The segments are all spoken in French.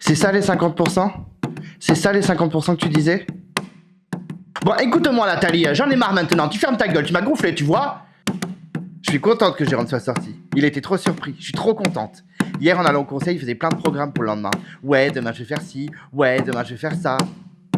C'est ça les 50%? C'est ça les 50% que tu disais? Bon, écoute-moi Nathalie, j'en ai marre maintenant, tu fermes ta gueule, tu m'as gonflé, tu vois? Je suis contente que Jérôme soit sorti. Il était trop surpris, je suis trop contente. Hier en allant au conseil, il faisait plein de programmes pour le lendemain. Ouais, demain je vais faire ci, ouais, demain je vais faire ça.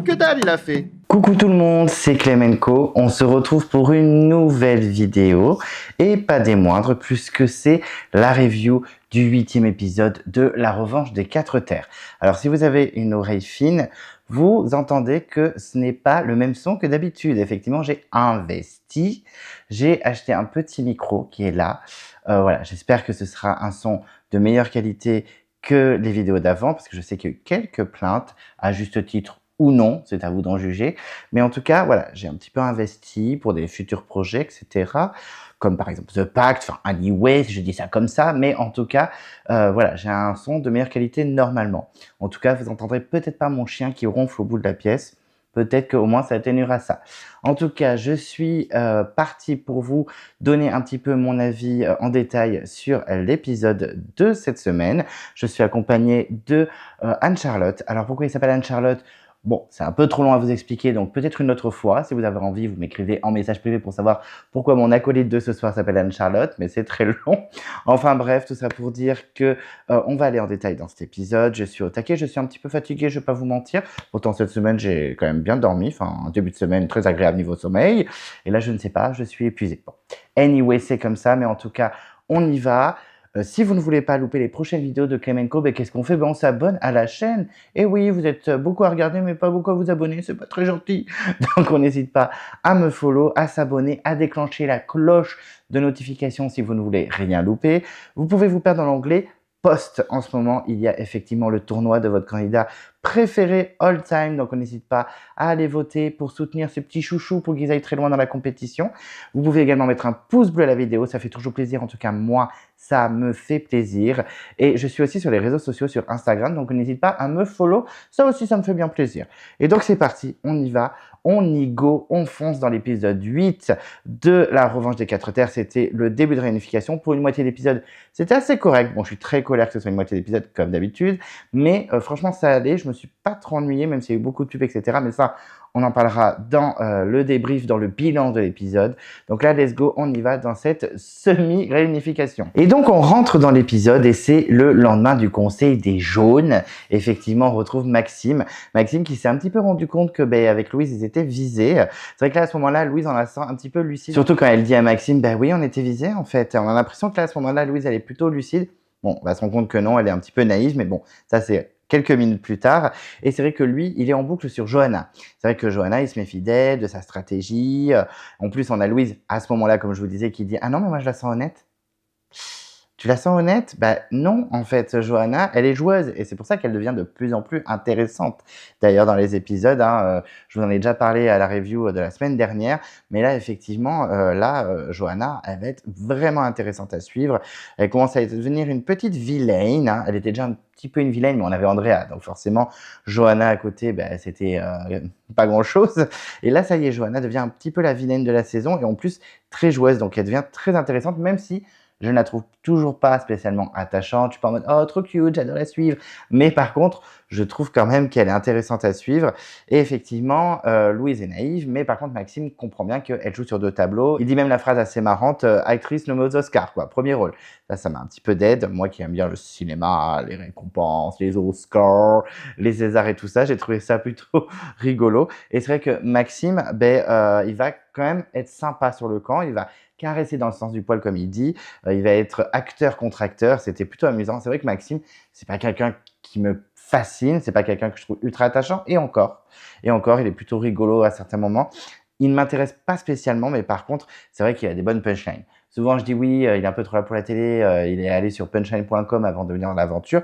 Que dalle il a fait? Coucou tout le monde, c'est Clémenco. On se retrouve pour une nouvelle vidéo et pas des moindres puisque c'est la review du 8e épisode de La Revanche des Quatre Terres. Alors si vous avez une oreille fine, vous entendez que ce n'est pas le même son que d'habitude. Effectivement, j'ai investi, j'ai acheté un petit micro qui est là. Voilà, j'espère que ce sera un son de meilleure qualité que les vidéos d'avant parce que je sais qu'il y a eu quelques plaintes à juste titre ou non, c'est à vous d'en juger. Mais en tout cas, voilà, j'ai un petit peu investi pour des futurs projets, etc. Comme par exemple The Pact, enfin Anyway, je dis ça comme ça, mais en tout cas, voilà, j'ai un son de meilleure qualité normalement. En tout cas, vous entendrez peut-être pas mon chien qui ronfle au bout de la pièce. Peut-être qu'au moins ça atténuera ça. En tout cas, je suis parti pour vous donner un petit peu mon avis en détail sur l'épisode de cette semaine. Je suis accompagné de Anne-Charlotte. Alors pourquoi il s'appelle Anne-Charlotte ? Bon, c'est un peu trop long à vous expliquer, donc peut-être une autre fois. Si vous avez envie, vous m'écrivez en message privé pour savoir pourquoi mon acolyte de ce soir s'appelle Anne-Charlotte, mais c'est très long. Enfin bref, tout ça pour dire que on va aller en détail dans cet épisode. Je suis au taquet, je suis un petit peu fatigué, je vais pas vous mentir. Pourtant, cette semaine, j'ai quand même bien dormi. Enfin, un début de semaine très agréable niveau sommeil. Et là, je ne sais pas, je suis épuisé. Bon. Anyway, c'est comme ça, mais en tout cas, on y va. Si vous ne voulez pas louper les prochaines vidéos de Clémenco, ben, qu'est-ce qu'on fait? Ben, on s'abonne à la chaîne. Et oui, vous êtes beaucoup à regarder, mais pas beaucoup à vous abonner, c'est pas très gentil. Donc on n'hésite pas à me follow, à s'abonner, à déclencher la cloche de notification si vous ne voulez rien louper. Vous pouvez vous perdre dans l'onglet post. En ce moment, il y a effectivement le tournoi de votre candidat préféré all time. Donc, on n'hésite pas à aller voter pour soutenir ces petits chouchous pour qu'ils aillent très loin dans la compétition. Vous pouvez également mettre un pouce bleu à la vidéo. Ça fait toujours plaisir. En tout cas, moi, ça me fait plaisir. Et je suis aussi sur les réseaux sociaux, sur Instagram. Donc, n'hésite pas à me follow. Ça aussi, ça me fait bien plaisir. Et donc, c'est parti. On y va. On y go. On fonce dans l'épisode 8 de La Revanche des Quatre Terres. C'était le début de réunification. Pour une moitié d'épisode, c'était assez correct. Bon, je suis très colère que ce soit une moitié d'épisode comme d'habitude. Mais franchement, ça allait. Je me suis pas trop ennuyé, même s'il y a eu beaucoup de pubs, etc. Mais ça, on en parlera dans le débrief, dans le bilan de l'épisode. Donc là, let's go, on y va dans cette semi-réunification. Et donc, on rentre dans l'épisode et c'est le lendemain du conseil des jaunes. Effectivement, on retrouve Maxime. Maxime qui s'est un petit peu rendu compte que, ben, avec Louise, ils étaient visés. C'est vrai que là, à ce moment-là, Louise en la sent un petit peu lucide. Surtout quand elle dit à Maxime, ben oui, on était visés, en fait. On a l'impression que là, à ce moment-là, Louise, elle est plutôt lucide. Bon, on va se rendre compte que non, elle est un petit peu naïve, mais bon, ça, c'est quelques minutes plus tard. Et c'est vrai que lui, il est en boucle sur Johanna. C'est vrai que Johanna, il se méfie d'elle, de sa stratégie. En plus, on a Louise, à ce moment-là, comme je vous disais, qui dit « Ah non, mais moi, je la sens honnête. » Tu la sens honnête? Bah non, en fait, Johanna, elle est joueuse et c'est pour ça qu'elle devient de plus en plus intéressante. D'ailleurs, dans les épisodes, je vous en ai déjà parlé à la review de la semaine dernière, mais là, effectivement, Johanna, elle va être vraiment intéressante à suivre. Elle commence à devenir une petite vilaine. Hein. Elle était déjà un petit peu une vilaine, mais on avait Andrea, donc forcément, Johanna à côté, bah, c'était pas grand-chose. Et là, ça y est, Johanna devient un petit peu la vilaine de la saison et en plus, très joueuse, donc elle devient très intéressante, même si je ne la trouve toujours pas spécialement attachante. Je suis pas en mode « Oh, trop cute, j'adore la suivre ». Mais par contre, je trouve quand même qu'elle est intéressante à suivre. Et effectivement, Louise est naïve, mais par contre, Maxime comprend bien qu'elle joue sur deux tableaux. Il dit même la phrase assez marrante « Actrice nommée aux Oscars », quoi, premier rôle. Ça m'a un petit peu d'aide. Moi qui aime bien le cinéma, les récompenses, les Oscars, les Césars et tout ça, j'ai trouvé ça plutôt rigolo. Et c'est vrai que Maxime, il va quand même être sympa sur le camp. Il va caresser dans le sens du poil comme il dit, il va être acteur contre acteur, c'était plutôt amusant. C'est vrai que Maxime, c'est pas quelqu'un qui me fascine, c'est pas quelqu'un que je trouve ultra attachant, et encore, il est plutôt rigolo à certains moments. Il ne m'intéresse pas spécialement, mais par contre, c'est vrai qu'il a des bonnes punchlines. Souvent, je dis oui, il est un peu trop là pour la télé, il est allé sur punchline.com avant de venir dans l'aventure,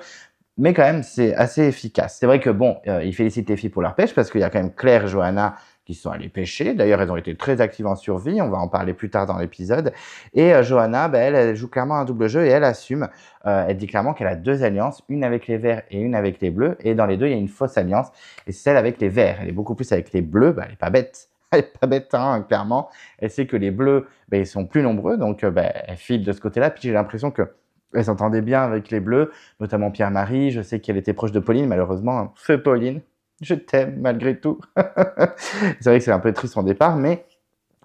mais quand même, c'est assez efficace. C'est vrai que bon, il félicite les filles pour leur pêche, parce qu'il y a quand même Claire et Johanna qui sont allées pêcher. D'ailleurs, elles ont été très actives en survie. On va en parler plus tard dans l'épisode. Et Johanna, elle joue clairement un double jeu et elle assume. Elle dit clairement qu'elle a deux alliances, une avec les verts et une avec les bleus. Et dans les deux, il y a une fausse alliance. Et c'est celle avec les verts. Elle est beaucoup plus avec les bleus. Elle n'est pas bête. Elle n'est pas bête, hein, clairement. Elle sait que les bleus, ils sont plus nombreux. Donc, elle file de ce côté-là. Puis j'ai l'impression que Elle s'entendait bien avec les Bleus, notamment Pierre-Marie. Je sais qu'elle était proche de Pauline, malheureusement. Hein. Feu Pauline, je t'aime malgré tout. C'est vrai que c'est un peu triste son départ, mais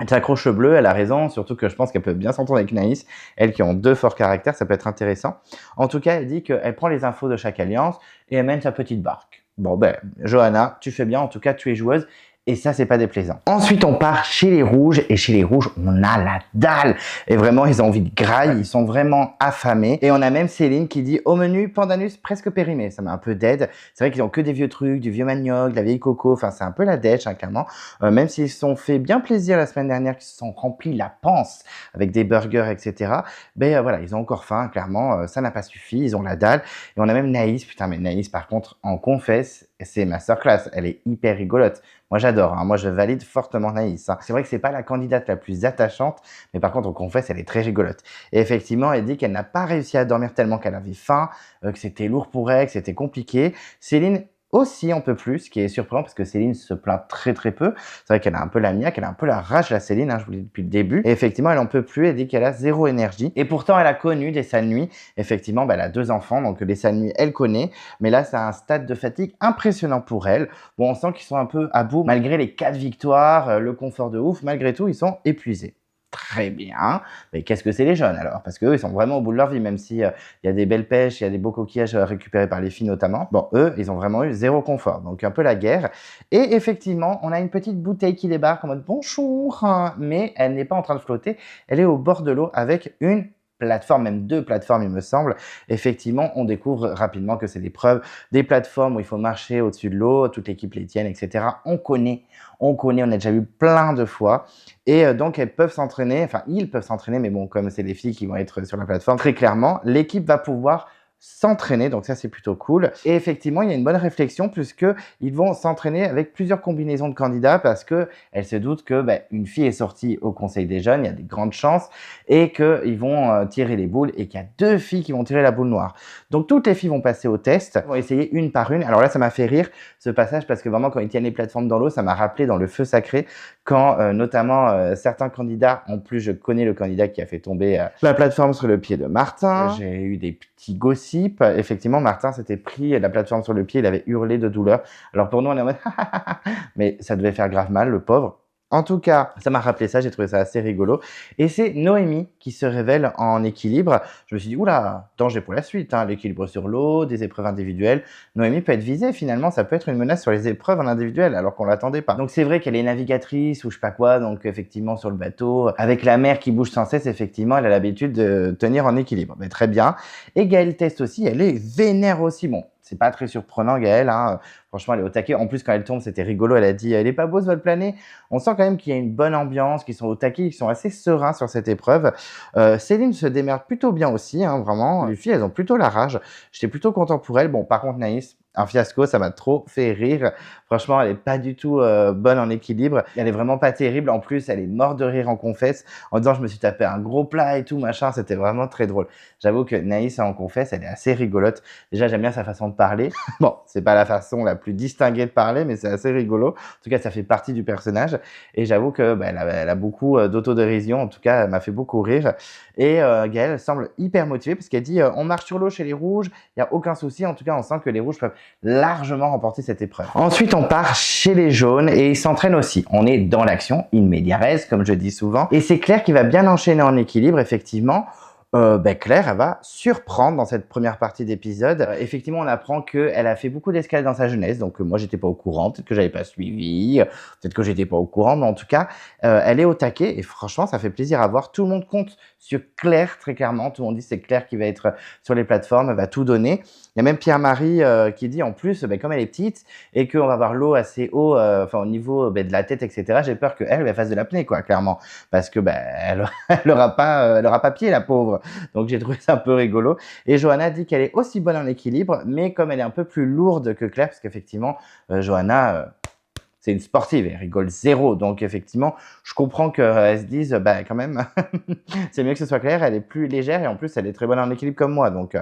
elle s'accroche au bleu, elle a raison, surtout que je pense qu'elle peut bien s'entendre avec Naïs. Elles qui ont 2 forts caractères, ça peut être intéressant. En tout cas, elle dit qu'elle prend les infos de chaque alliance et elle mène sa petite barque. Bon ben, Johanna, tu fais bien, en tout cas tu es joueuse. Et ça, c'est pas déplaisant. Ensuite, on part chez les rouges. Et chez les rouges, on a la dalle. Et vraiment, ils ont envie de graille. Ils sont vraiment affamés. Et on a même Céline qui dit au menu, pandanus presque périmé. Ça met un peu d'aide. C'est vrai qu'ils ont que des vieux trucs, du vieux manioc, de la vieille coco. Enfin, c'est un peu la dèche, hein, clairement. Même s'ils se sont fait bien plaisir la semaine dernière, qu'ils se sont remplis la panse avec des burgers, etc. Ben voilà, ils ont encore faim, clairement. Ça n'a pas suffi. Ils ont la dalle. Et on a même Naïs. Putain, mais Naïs, par contre, en confesse, c'est masterclass. Elle est hyper rigolote. Moi, j'adore. Hein. Moi, je valide fortement Naïs. Hein. C'est vrai que c'est pas la candidate la plus attachante, mais par contre, on confesse, elle est très rigolote. Et effectivement, elle dit qu'elle n'a pas réussi à dormir tellement qu'elle avait faim, que c'était lourd pour elle, que c'était compliqué. Céline aussi, on peut plus, ce qui est surprenant parce que Céline se plaint très très peu. C'est vrai qu'elle a un peu la miaque, elle a un peu la rage, la Céline, hein, je vous l'ai dit depuis le début. Et effectivement, elle en peut plus, elle dit qu'elle a 0 énergie. Et pourtant, elle a connu des sales nuits. Effectivement, elle a 2 enfants, donc les sales nuits, elle connaît. Mais là, c'est un stade de fatigue impressionnant pour elle. Bon, on sent qu'ils sont un peu à bout. Malgré les 4 victoires, le confort de ouf, malgré tout, ils sont épuisés. Très bien. Mais qu'est-ce que c'est les jeunes alors? Parce qu'eux, ils sont vraiment au bout de leur vie, même si il y a des belles pêches, il y a des beaux coquillages récupérés par les filles notamment. Bon, eux, ils ont vraiment eu 0 confort. Donc un peu la guerre. Et effectivement, on a une petite bouteille qui débarque en mode bonjour, hein, mais elle n'est pas en train de flotter. Elle est au bord de l'eau avec une plateforme, même 2 plateformes, il me semble. Effectivement, on découvre rapidement que c'est des preuves, des plateformes où il faut marcher au-dessus de l'eau, toute l'équipe les tienne, etc. On connaît, on a déjà vu plein de fois. Et donc, elles peuvent s'entraîner, enfin, ils peuvent s'entraîner, mais bon, comme c'est les filles qui vont être sur la plateforme, très clairement, l'équipe va pouvoir s'entraîner, donc ça c'est plutôt cool. Et effectivement, il y a une bonne réflexion puisque ils vont s'entraîner avec plusieurs combinaisons de candidats parce que elles se doutent que une fille est sortie au Conseil des jeunes, il y a des grandes chances et qu'ils vont tirer les boules et qu'il y a 2 filles qui vont tirer la boule noire. Donc toutes les filles vont passer au test, vont essayer une par une. Alors là, ça m'a fait rire ce passage parce que vraiment quand ils tiennent les plateformes dans l'eau, ça m'a rappelé dans le feu sacré quand notamment certains candidats, en plus je connais le candidat qui a fait tomber la plateforme sur le pied de Martin. J'ai eu des petits gossips. Effectivement, Martin s'était pris la plateforme sur le pied, il avait hurlé de douleur. Alors pour nous, on est en mode mais ça devait faire grave mal, le pauvre. En tout cas, ça m'a rappelé ça, j'ai trouvé ça assez rigolo. Et c'est Noémie qui se révèle en équilibre. Je me suis dit, oula, danger pour la suite, hein, l'équilibre sur l'eau, des épreuves individuelles. Noémie peut être visée finalement, ça peut être une menace sur les épreuves en individuel alors qu'on ne l'attendait pas. Donc c'est vrai qu'elle est navigatrice ou je sais pas quoi, donc effectivement sur le bateau, avec la mer qui bouge sans cesse, effectivement, elle a l'habitude de tenir en équilibre. Mais très bien. Et Gaëlle Test aussi, elle est vénère aussi. Bon, c'est pas très surprenant, Gaëlle. Hein. Franchement, elle est au taquet. En plus, quand elle tombe, c'était rigolo. Elle a dit, elle est pas beau ce vol plané. On sent quand même qu'il y a une bonne ambiance, qu'ils sont au taquet, qu'ils sont assez sereins sur cette épreuve. Céline se démerde plutôt bien aussi, hein, vraiment. Les filles, elles ont plutôt la rage. J'étais plutôt content pour elle. Bon, par contre, Naïs, un fiasco, ça m'a trop fait rire. Franchement, elle est pas du tout bonne en équilibre. Elle est vraiment pas terrible. En plus, elle est morte de rire en confesse, en disant je me suis tapé un gros plat et tout, machin. C'était vraiment très drôle. J'avoue que Naïs en confesse, elle est assez rigolote. Déjà, j'aime bien sa façon de parler. Bon, c'est pas la façon la plus distinguée de parler, mais c'est assez rigolo. En tout cas, ça fait partie du personnage. Et j'avoue que elle a beaucoup d'autodérision. En tout cas, elle m'a fait beaucoup rire. Et Gaëlle semble hyper motivée parce qu'elle dit on marche sur l'eau chez les rouges, il n'y a aucun souci. En tout cas, on sent que les rouges peuvent largement remporter cette épreuve. Ensuite, on part chez les jaunes et ils s'entraînent aussi. On est dans l'action, in media res, comme je dis souvent. Et c'est Claire qui va bien enchaîner en équilibre, effectivement. Claire, elle va surprendre dans cette première partie d'épisode. Effectivement, on apprend qu'elle a fait beaucoup d'escalade dans sa jeunesse, donc moi, j'étais pas au courant, peut-être que j'avais pas suivi, peut-être que j'étais pas au courant, mais en tout cas, elle est au taquet et franchement, ça fait plaisir à voir. Tout le monde compte sur Claire, très clairement. Tout le monde dit c'est Claire qui va être sur les plateformes, elle va tout donner. Il y a même Pierre-Marie qui dit en plus, comme elle est petite et qu'on va avoir l'eau assez haut, au niveau de la tête, etc. J'ai peur qu'elle fasse de l'apnée, quoi, clairement, parce que elle aura pas pied, la pauvre. Donc j'ai trouvé ça un peu rigolo. Et Johanna dit qu'elle est aussi bonne en équilibre, mais comme elle est un peu plus lourde que Claire, parce qu'effectivement, Johanna, c'est une sportive, elle rigole zéro. Donc, effectivement, je comprends qu'elle se dise, bah, quand même, c'est mieux que ce soit Claire, elle est plus légère et en plus, elle est très bonne en équilibre comme moi. Donc,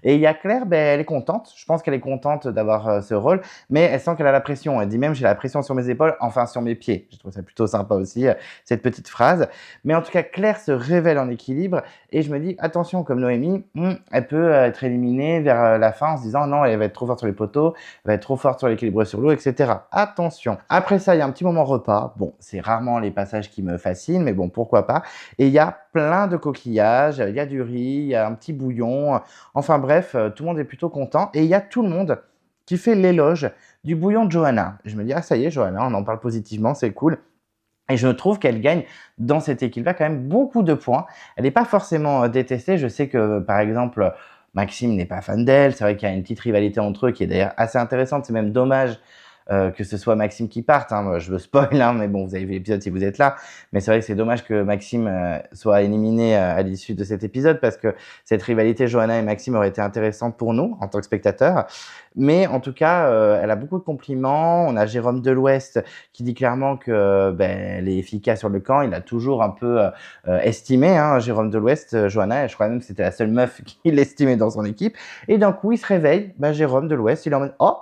et il y a Claire, ben, elle est contente. Je pense qu'elle est contente d'avoir ce rôle, mais elle sent qu'elle a la pression. Elle dit même, j'ai la pression sur mes épaules, enfin sur mes pieds. Je trouve ça plutôt sympa aussi, cette petite phrase. Mais en tout cas, Claire se révèle en équilibre et je me dis, attention, comme Noémie, elle peut être éliminée vers la fin en se disant, non, elle va être trop forte sur les poteaux, elle va être trop forte sur l'équilibre sur l'eau, etc. Attention. Après ça, il y a un petit moment repas. Bon, c'est rarement les passages qui me fascinent, mais bon, pourquoi pas. Et il y a plein de coquillages, il y a du riz, il y a un petit bouillon. Enfin bref, tout le monde est plutôt content. Et il y a tout le monde qui fait l'éloge du bouillon de Johanna. Je me dis, ah ça y est, Johanna, on en parle positivement, c'est cool. Et je trouve qu'elle gagne dans cette équipe-là quand même beaucoup de points. Elle n'est pas forcément détestée. Je sais que, par exemple, Maxime n'est pas fan d'elle. C'est vrai qu'il y a une petite rivalité entre eux qui est d'ailleurs assez intéressante. C'est même dommage que ce soit Maxime qui parte. Moi, je veux spoil, mais bon, vous avez vu l'épisode si vous êtes là. Mais c'est vrai que c'est dommage que Maxime soit éliminé à l'issue de cet épisode parce que cette rivalité Johanna et Maxime aurait été intéressante pour nous en tant que spectateurs. Mais en tout cas, elle a beaucoup de compliments. On a Jérôme de l'Ouest qui dit clairement que elle est efficace sur le camp. Il a toujours un peu estimé Jérôme de l'Ouest, Johanna. Et je crois même que c'était la seule meuf qui l'estimait dans son équipe. Et d'un coup, il se réveille. Jérôme de l'Ouest, il est en mode « Oh !»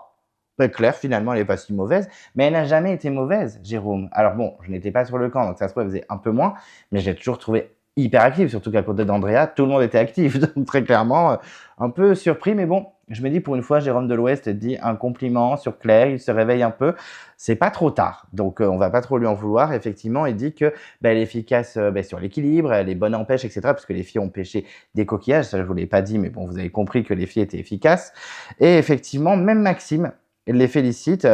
Claire, finalement, elle n'est pas si mauvaise, mais elle n'a jamais été mauvaise, Jérôme. Alors bon, je n'étais pas sur le camp, donc ça se trouve, elle faisait un peu moins, mais je l'ai toujours trouvée hyper active, surtout qu'à côté d'Andrea, tout le monde était actif. Donc très clairement, un peu surpris, mais bon, je me dis pour une fois, Jérôme de l'Ouest dit un compliment sur Claire, il se réveille un peu, c'est pas trop tard, donc on va pas trop lui en vouloir. Effectivement, il dit que elle est efficace sur l'équilibre, elle est bonne en pêche, etc. Parce que les filles ont pêché des coquillages, ça je vous l'ai pas dit, mais bon, vous avez compris que les filles étaient efficaces. Et effectivement, même Maxime, il les félicite.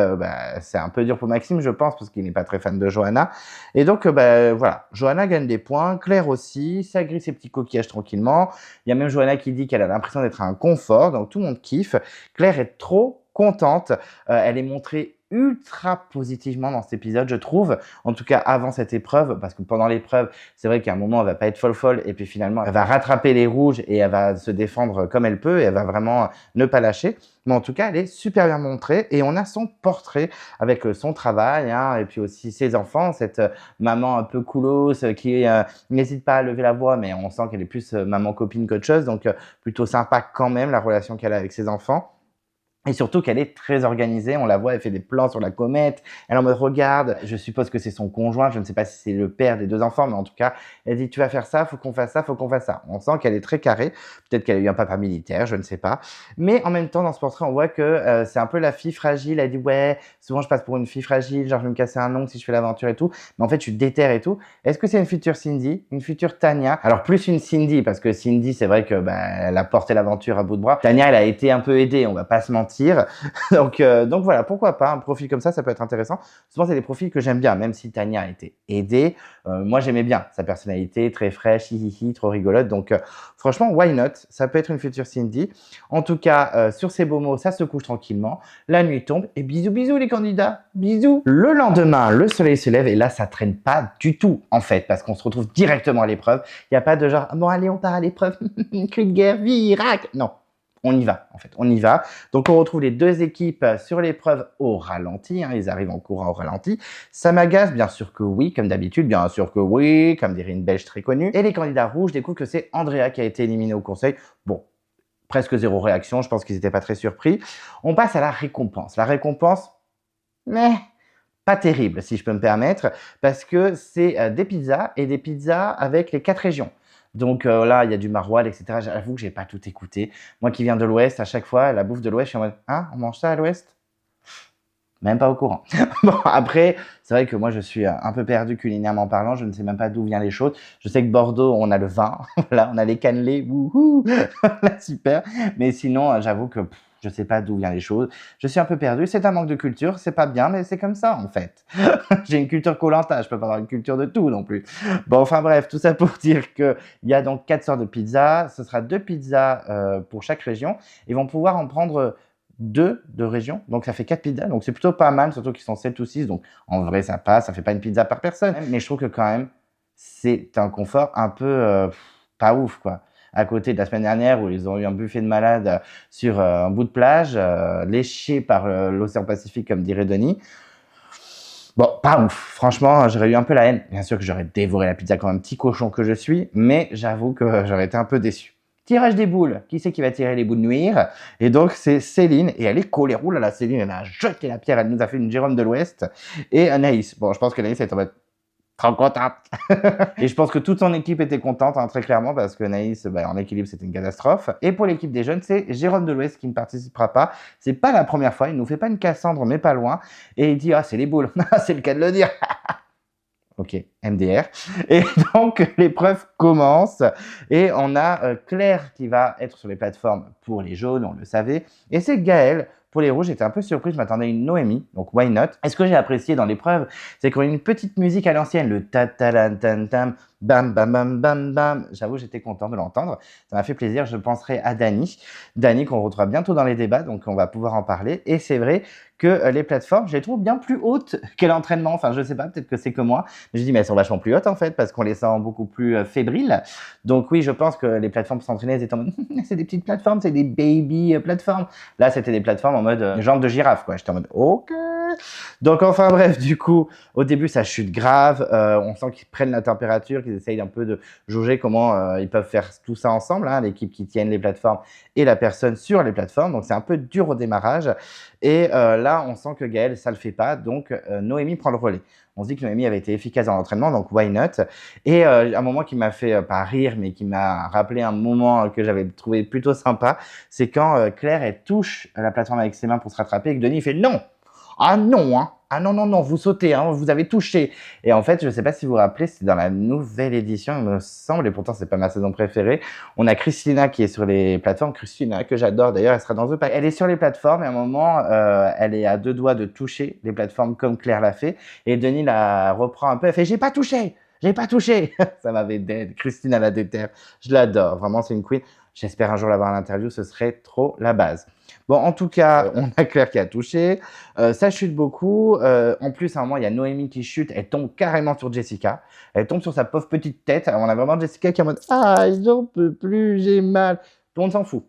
C'est un peu dur pour Maxime, je pense, parce qu'il n'est pas très fan de Johanna. Et donc, voilà, Johanna gagne des points, Claire aussi, ça grille ses petits coquillages tranquillement. Il y a même Johanna qui dit qu'elle a l'impression d'être un confort, donc tout le monde kiffe. Claire est trop contente, elle est montrée ultra positivement dans cet épisode, je trouve, en tout cas avant cette épreuve, parce que pendant l'épreuve, c'est vrai qu'à un moment, elle va pas être folle, et puis finalement, elle va rattraper les rouges et elle va se défendre comme elle peut, et elle va vraiment ne pas lâcher. Mais en tout cas, elle est super bien montrée, et on a son portrait avec son travail, et puis aussi ses enfants, cette maman un peu coolos qui n'hésite pas à lever la voix, mais on sent qu'elle est plus maman copine qu'autre chose, donc plutôt sympa quand même la relation qu'elle a avec ses enfants. Et surtout qu'elle est très organisée, on la voit, elle fait des plans sur la comète, elle en mode regarde, je suppose que c'est son conjoint, je ne sais pas si c'est le père des deux enfants, mais en tout cas, elle dit tu vas faire ça, faut qu'on fasse ça, faut qu'on fasse ça. On sent qu'elle est très carrée, peut-être qu'elle a eu un papa militaire, je ne sais pas. Mais en même temps, dans ce portrait, on voit que c'est un peu la fille fragile, elle dit ouais, souvent je passe pour une fille fragile, genre je vais me casser un ongle si je fais l'aventure et tout, mais en fait je suis déterre et tout. Est-ce que c'est une future Cindy, une future Tania? Alors plus une Cindy, parce que Cindy, c'est vrai que elle a porté l'aventure à bout de bras. Tania, elle a été un peu aidée, on va pas se mentir. Donc voilà, pourquoi pas, un profil comme ça peut être intéressant. Souvent, c'est des profils que j'aime bien, même si Tania a été aidée. Moi, j'aimais bien sa personnalité, très fraîche, hihihi, trop rigolote. Donc franchement, why not? Ça peut être une future Cindy. En tout cas, sur ces beaux mots, ça se couche tranquillement. La nuit tombe et bisous, bisous les candidats. Bisous. Le lendemain, le soleil se lève et là, ça traîne pas du tout, en fait, parce qu'on se retrouve directement à l'épreuve. Il n'y a pas de genre, bon, allez, on part à l'épreuve. Cri de guerre, virac. Non. On y va, en fait, on y va. Donc, on retrouve les deux équipes sur l'épreuve au ralenti. Ils arrivent en courant au ralenti. Ça m'agace, bien sûr que oui, comme d'habitude, bien sûr que oui, comme dirait une Belge très connue. Et les candidats rouges découvrent que c'est Andrea qui a été éliminée au conseil. Bon, presque zéro réaction, je pense qu'ils n'étaient pas très surpris. On passe à la récompense. La récompense, mais pas terrible, si je peux me permettre, parce que c'est des pizzas et des pizzas avec les 4 régions. Donc là, il y a du maroilles, etc. J'avoue que j'ai pas tout écouté. Moi qui viens de l'Ouest, à chaque fois, la bouffe de l'Ouest, je suis en mode « Ah, on mange ça à l'Ouest ?» Même pas au courant. Bon, après, c'est vrai que moi, je suis un peu perdu culinairement parlant. Je ne sais même pas d'où viennent les choses. Je sais que Bordeaux, on a le vin. Voilà, on a les cannelés. Wouhou. Super. Mais sinon, j'avoue que je sais pas d'où viennent les choses. Je suis un peu perdu. C'est un manque de culture. C'est pas bien, mais c'est comme ça, en fait. J'ai une culture Koh-Lanta. Je peux pas avoir une culture de tout non plus. Bon, enfin bref, tout ça pour dire qu'il y a donc 4 sortes de pizzas. Ce sera 2 pizzas pour chaque région. Ils vont pouvoir en prendre 2 de région, donc ça fait 4 pizzas, donc c'est plutôt pas mal, surtout qu'ils sont 7 ou 6, donc en vrai ça passe, ça fait pas une pizza par personne, mais je trouve que quand même, c'est un confort un peu pas ouf, quoi. À côté de la semaine dernière où ils ont eu un buffet de malades sur un bout de plage, léché par l'océan Pacifique, comme dirait Denis. Bon, pas ouf. Franchement, j'aurais eu un peu la haine. Bien sûr que j'aurais dévoré la pizza comme un petit cochon que je suis, mais j'avoue que j'aurais été un peu déçu. Tirage des boules. Qui c'est qui va tirer les boules de nuire? Et donc, c'est Céline. Et elle est colère. Ouh là là, Céline, elle a jeté la pierre. Elle nous a fait une Jérôme de l'Ouest. Et Anaïs. Bon, je pense qu'Anaïs est en mode trop contente. Et je pense que toute son équipe était contente, hein, très clairement, parce que Naïs, en équilibre, c'était une catastrophe. Et pour l'équipe des jeunes, c'est Jérôme de l'Ouest qui ne participera pas. C'est pas la première fois, il nous fait pas une Cassandre, mais pas loin. Et il dit, ah, c'est les boules. C'est le cas de le dire. Ok, MDR. Et donc, l'épreuve commence. Et on a Claire qui va être sur les plateformes pour les jaunes, on le savait. Et c'est Gaël. Pour les rouges, j'étais un peu surpris, je m'attendais à une Noémie, donc why not? Et ce que j'ai apprécié dans l'épreuve, c'est qu'on a une petite musique à l'ancienne, le ta-ta-lan-tan-tam, bam bam bam bam bam. J'avoue, j'étais content de l'entendre. Ça m'a fait plaisir. Je penserai à Dani. Dani qu'on retrouvera bientôt dans les débats, donc on va pouvoir en parler. Et c'est vrai que les plateformes, je les trouve bien plus hautes que l'entraînement. Enfin, je sais pas, peut-être que c'est que moi. Mais je dis, mais elles sont vachement plus hautes en fait, parce qu'on les sent beaucoup plus fébriles. Donc oui, je pense que les plateformes pour s'entraîner, elles étaient en mode, c'est des petites plateformes, c'est des baby plateformes. Là, c'était des plateformes en mode jambes de girafe, quoi. J'étais en mode, ok. Donc enfin bref, du coup, au début, ça chute grave. On sent qu'ils prennent la température, qu'ils essayent un peu de jauger comment ils peuvent faire tout ça ensemble, hein, l'équipe qui tienne les plateformes et la personne sur les plateformes. Donc c'est un peu dur au démarrage. Et là, on sent que Gaël, ça le fait pas. Donc Noémie prend le relais. On se dit que Noémie avait été efficace dans l'entraînement, donc why not? Et un moment qui m'a fait pas rire, mais qui m'a rappelé un moment que j'avais trouvé plutôt sympa, c'est quand Claire, elle touche la plateforme avec ses mains pour se rattraper et que Denis fait non! Ah non, hein. Ah non, non, non, vous sautez, hein, vous avez touché. Et en fait, je ne sais pas si vous vous rappelez, c'est dans la nouvelle édition, il me semble, et pourtant, c'est pas ma saison préférée. On a Christina qui est sur les plateformes. Christina, que j'adore d'ailleurs, elle sera dans The Pack. Elle est sur les plateformes et à un moment, elle est à deux doigts de toucher les plateformes comme Claire l'a fait. Et Denis la reprend un peu, elle fait « J'ai pas touché !» J'ai pas touché. Ça m'avait dead. Christina la déterre. Je l'adore. Vraiment, c'est une queen. J'espère un jour l'avoir à l'interview. Ce serait trop la base. Bon, en tout cas, on a Claire qui a touché. Ça chute beaucoup. En plus, à un moment, il y a Noémie qui chute. Elle tombe carrément sur Jessica. Elle tombe sur sa pauvre petite tête. On a vraiment Jessica qui est en mode « Ah, j'en peux plus, j'ai mal. » Tout le monde s'en fout.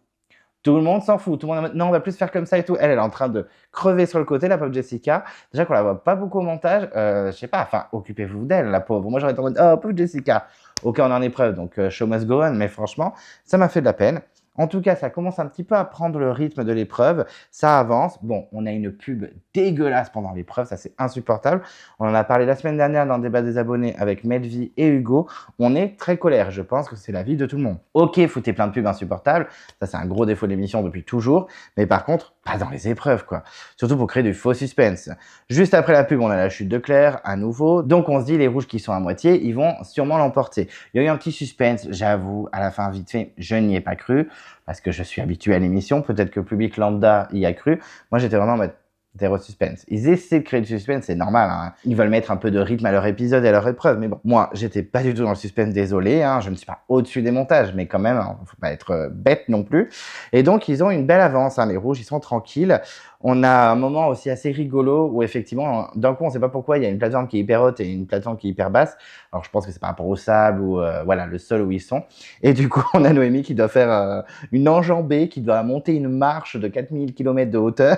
Tout le monde s'en fout. Tout le monde est en mode, non, on va plus faire comme ça et tout. Elle est en train de crever sur le côté, la pauvre Jessica. Déjà qu'on la voit pas beaucoup au montage. Je sais pas, enfin, occupez-vous d'elle, la pauvre. Moi, j'aurais été en mode, oh, pauvre Jessica. Ok, on est en épreuve, donc show must go on. Mais franchement, ça m'a fait de la peine. En tout cas, ça commence un petit peu à prendre le rythme de l'épreuve. Ça avance. Bon, on a une pub dégueulasse pendant l'épreuve. Ça, c'est insupportable. On en a parlé la semaine dernière dans le débat des abonnés avec Melvie et Hugo. On est très colère. Je pense que c'est la vie de tout le monde. Ok, foutez plein de pubs insupportables. Ça, c'est un gros défaut de l'émission depuis toujours. Mais par contre, pas dans les épreuves, quoi. Surtout pour créer du faux suspense. Juste après la pub, on a la chute de Claire, à nouveau. Donc, on se dit, les rouges qui sont à moitié, ils vont sûrement l'emporter. Il y a eu un petit suspense, j'avoue, à la fin, vite fait. Je n'y ai pas cru. Parce que je suis habitué à l'émission, peut-être que le public lambda y a cru. Moi, j'étais vraiment en mode zéro suspense. Ils essaient de créer du suspense, c'est normal. Hein. Ils veulent mettre un peu de rythme à leur épisode et à leur épreuve. Mais bon, moi, j'étais pas du tout dans le suspense, désolé. Hein. Je ne suis pas au-dessus des montages, mais quand même, hein, faut pas être bête non plus. Et donc, ils ont une belle avance. Hein. Les rouges, ils sont tranquilles. On a un moment aussi assez rigolo où effectivement, d'un coup, on ne sait pas pourquoi, il y a une plateforme qui est hyper haute et une plateforme qui est hyper basse. Alors, je pense que c'est par rapport au sable ou voilà, le sol où ils sont. Et du coup, on a Noémie qui doit faire une enjambée, qui doit monter une marche de 4000 km de hauteur.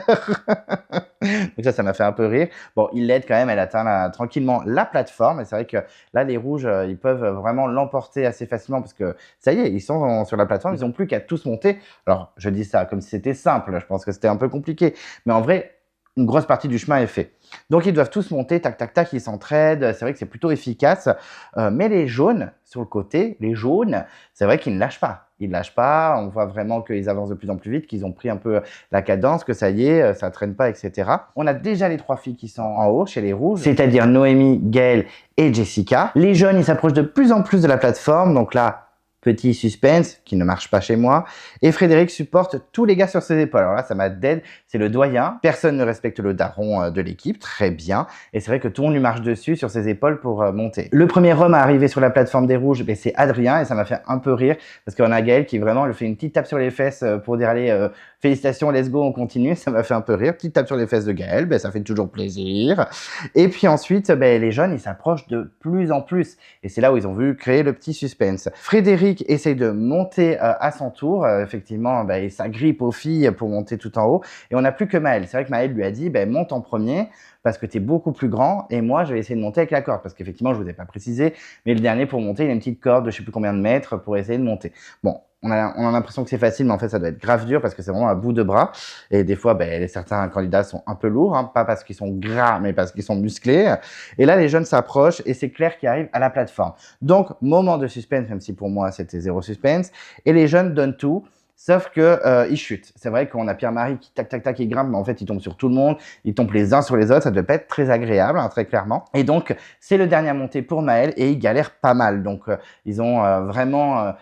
Donc ça m'a fait un peu rire. Bon, il l'aide quand même, elle atteint tranquillement la plateforme. Et c'est vrai que là, les rouges, ils peuvent vraiment l'emporter assez facilement parce que ça y est, ils sont sur la plateforme, ils n'ont plus qu'à tous monter. Alors, je dis ça comme si c'était simple, je pense que c'était un peu compliqué. Mais en vrai, une grosse partie du chemin est fait. Donc, ils doivent tous monter, tac, tac, tac, ils s'entraident. C'est vrai que c'est plutôt efficace. Mais les jaunes, sur le côté, les jaunes, c'est vrai qu'ils ne lâchent pas. Ils ne lâchent pas. On voit vraiment qu'ils avancent de plus en plus vite, qu'ils ont pris un peu la cadence, que ça y est, ça ne traîne pas, etc. On a déjà les trois filles qui sont en haut, chez les rouges, c'est-à-dire Noémie, Gaël et Jessica. Les jaunes, ils s'approchent de plus en plus de la plateforme. Donc là, petit suspense qui ne marche pas chez moi. Et Frédéric supporte tous les gars sur ses épaules. Alors là, ça m'a dead. C'est le doyen. Personne ne respecte le daron de l'équipe. Très bien. Et c'est vrai que tout le monde lui marche dessus sur ses épaules pour monter. Le premier homme à arriver sur la plateforme des rouges, ben, c'est Adrien. Et ça m'a fait un peu rire parce qu'on a Gaël qui vraiment lui fait une petite tape sur les fesses pour dire allez, félicitations, let's go, on continue. Ça m'a fait un peu rire. Petite tape sur les fesses de Gaël. Ben, ça fait toujours plaisir. Et puis ensuite, ben, les jeunes, ils s'approchent de plus en plus. Et c'est là où ils ont voulu créer le petit suspense. Frédéric Frédéric essaye de monter à son tour. Effectivement, il s'agrippe aux filles pour monter tout en haut. Et on n'a plus que Maël. C'est vrai que Maël lui a dit, monte en premier parce que tu es beaucoup plus grand. Et moi, je vais essayer de monter avec la corde. Parce qu'effectivement, je ne vous ai pas précisé. Mais le dernier, pour monter, il a une petite corde de je ne sais plus combien de mètres pour essayer de monter. Bon, on a l'impression que c'est facile, mais en fait, ça doit être grave dur parce que c'est vraiment à bout de bras. Et des fois, certains candidats sont un peu lourds, hein, pas parce qu'ils sont gras, mais parce qu'ils sont musclés. Et là, les jeunes s'approchent et c'est Claire qui arrive à la plateforme. Donc, moment de suspense, même si pour moi, c'était zéro suspense. Et les jeunes donnent tout. Sauf que ils chutent. C'est vrai qu'on a Pierre-Marie qui tac tac tac il grimpe, mais en fait il tombe sur tout le monde, il tombe les uns sur les autres, ça ne devait pas être très agréable, hein, très clairement. Et donc c'est le dernier à monter pour Maël et il galère pas mal. Donc ils ont vraiment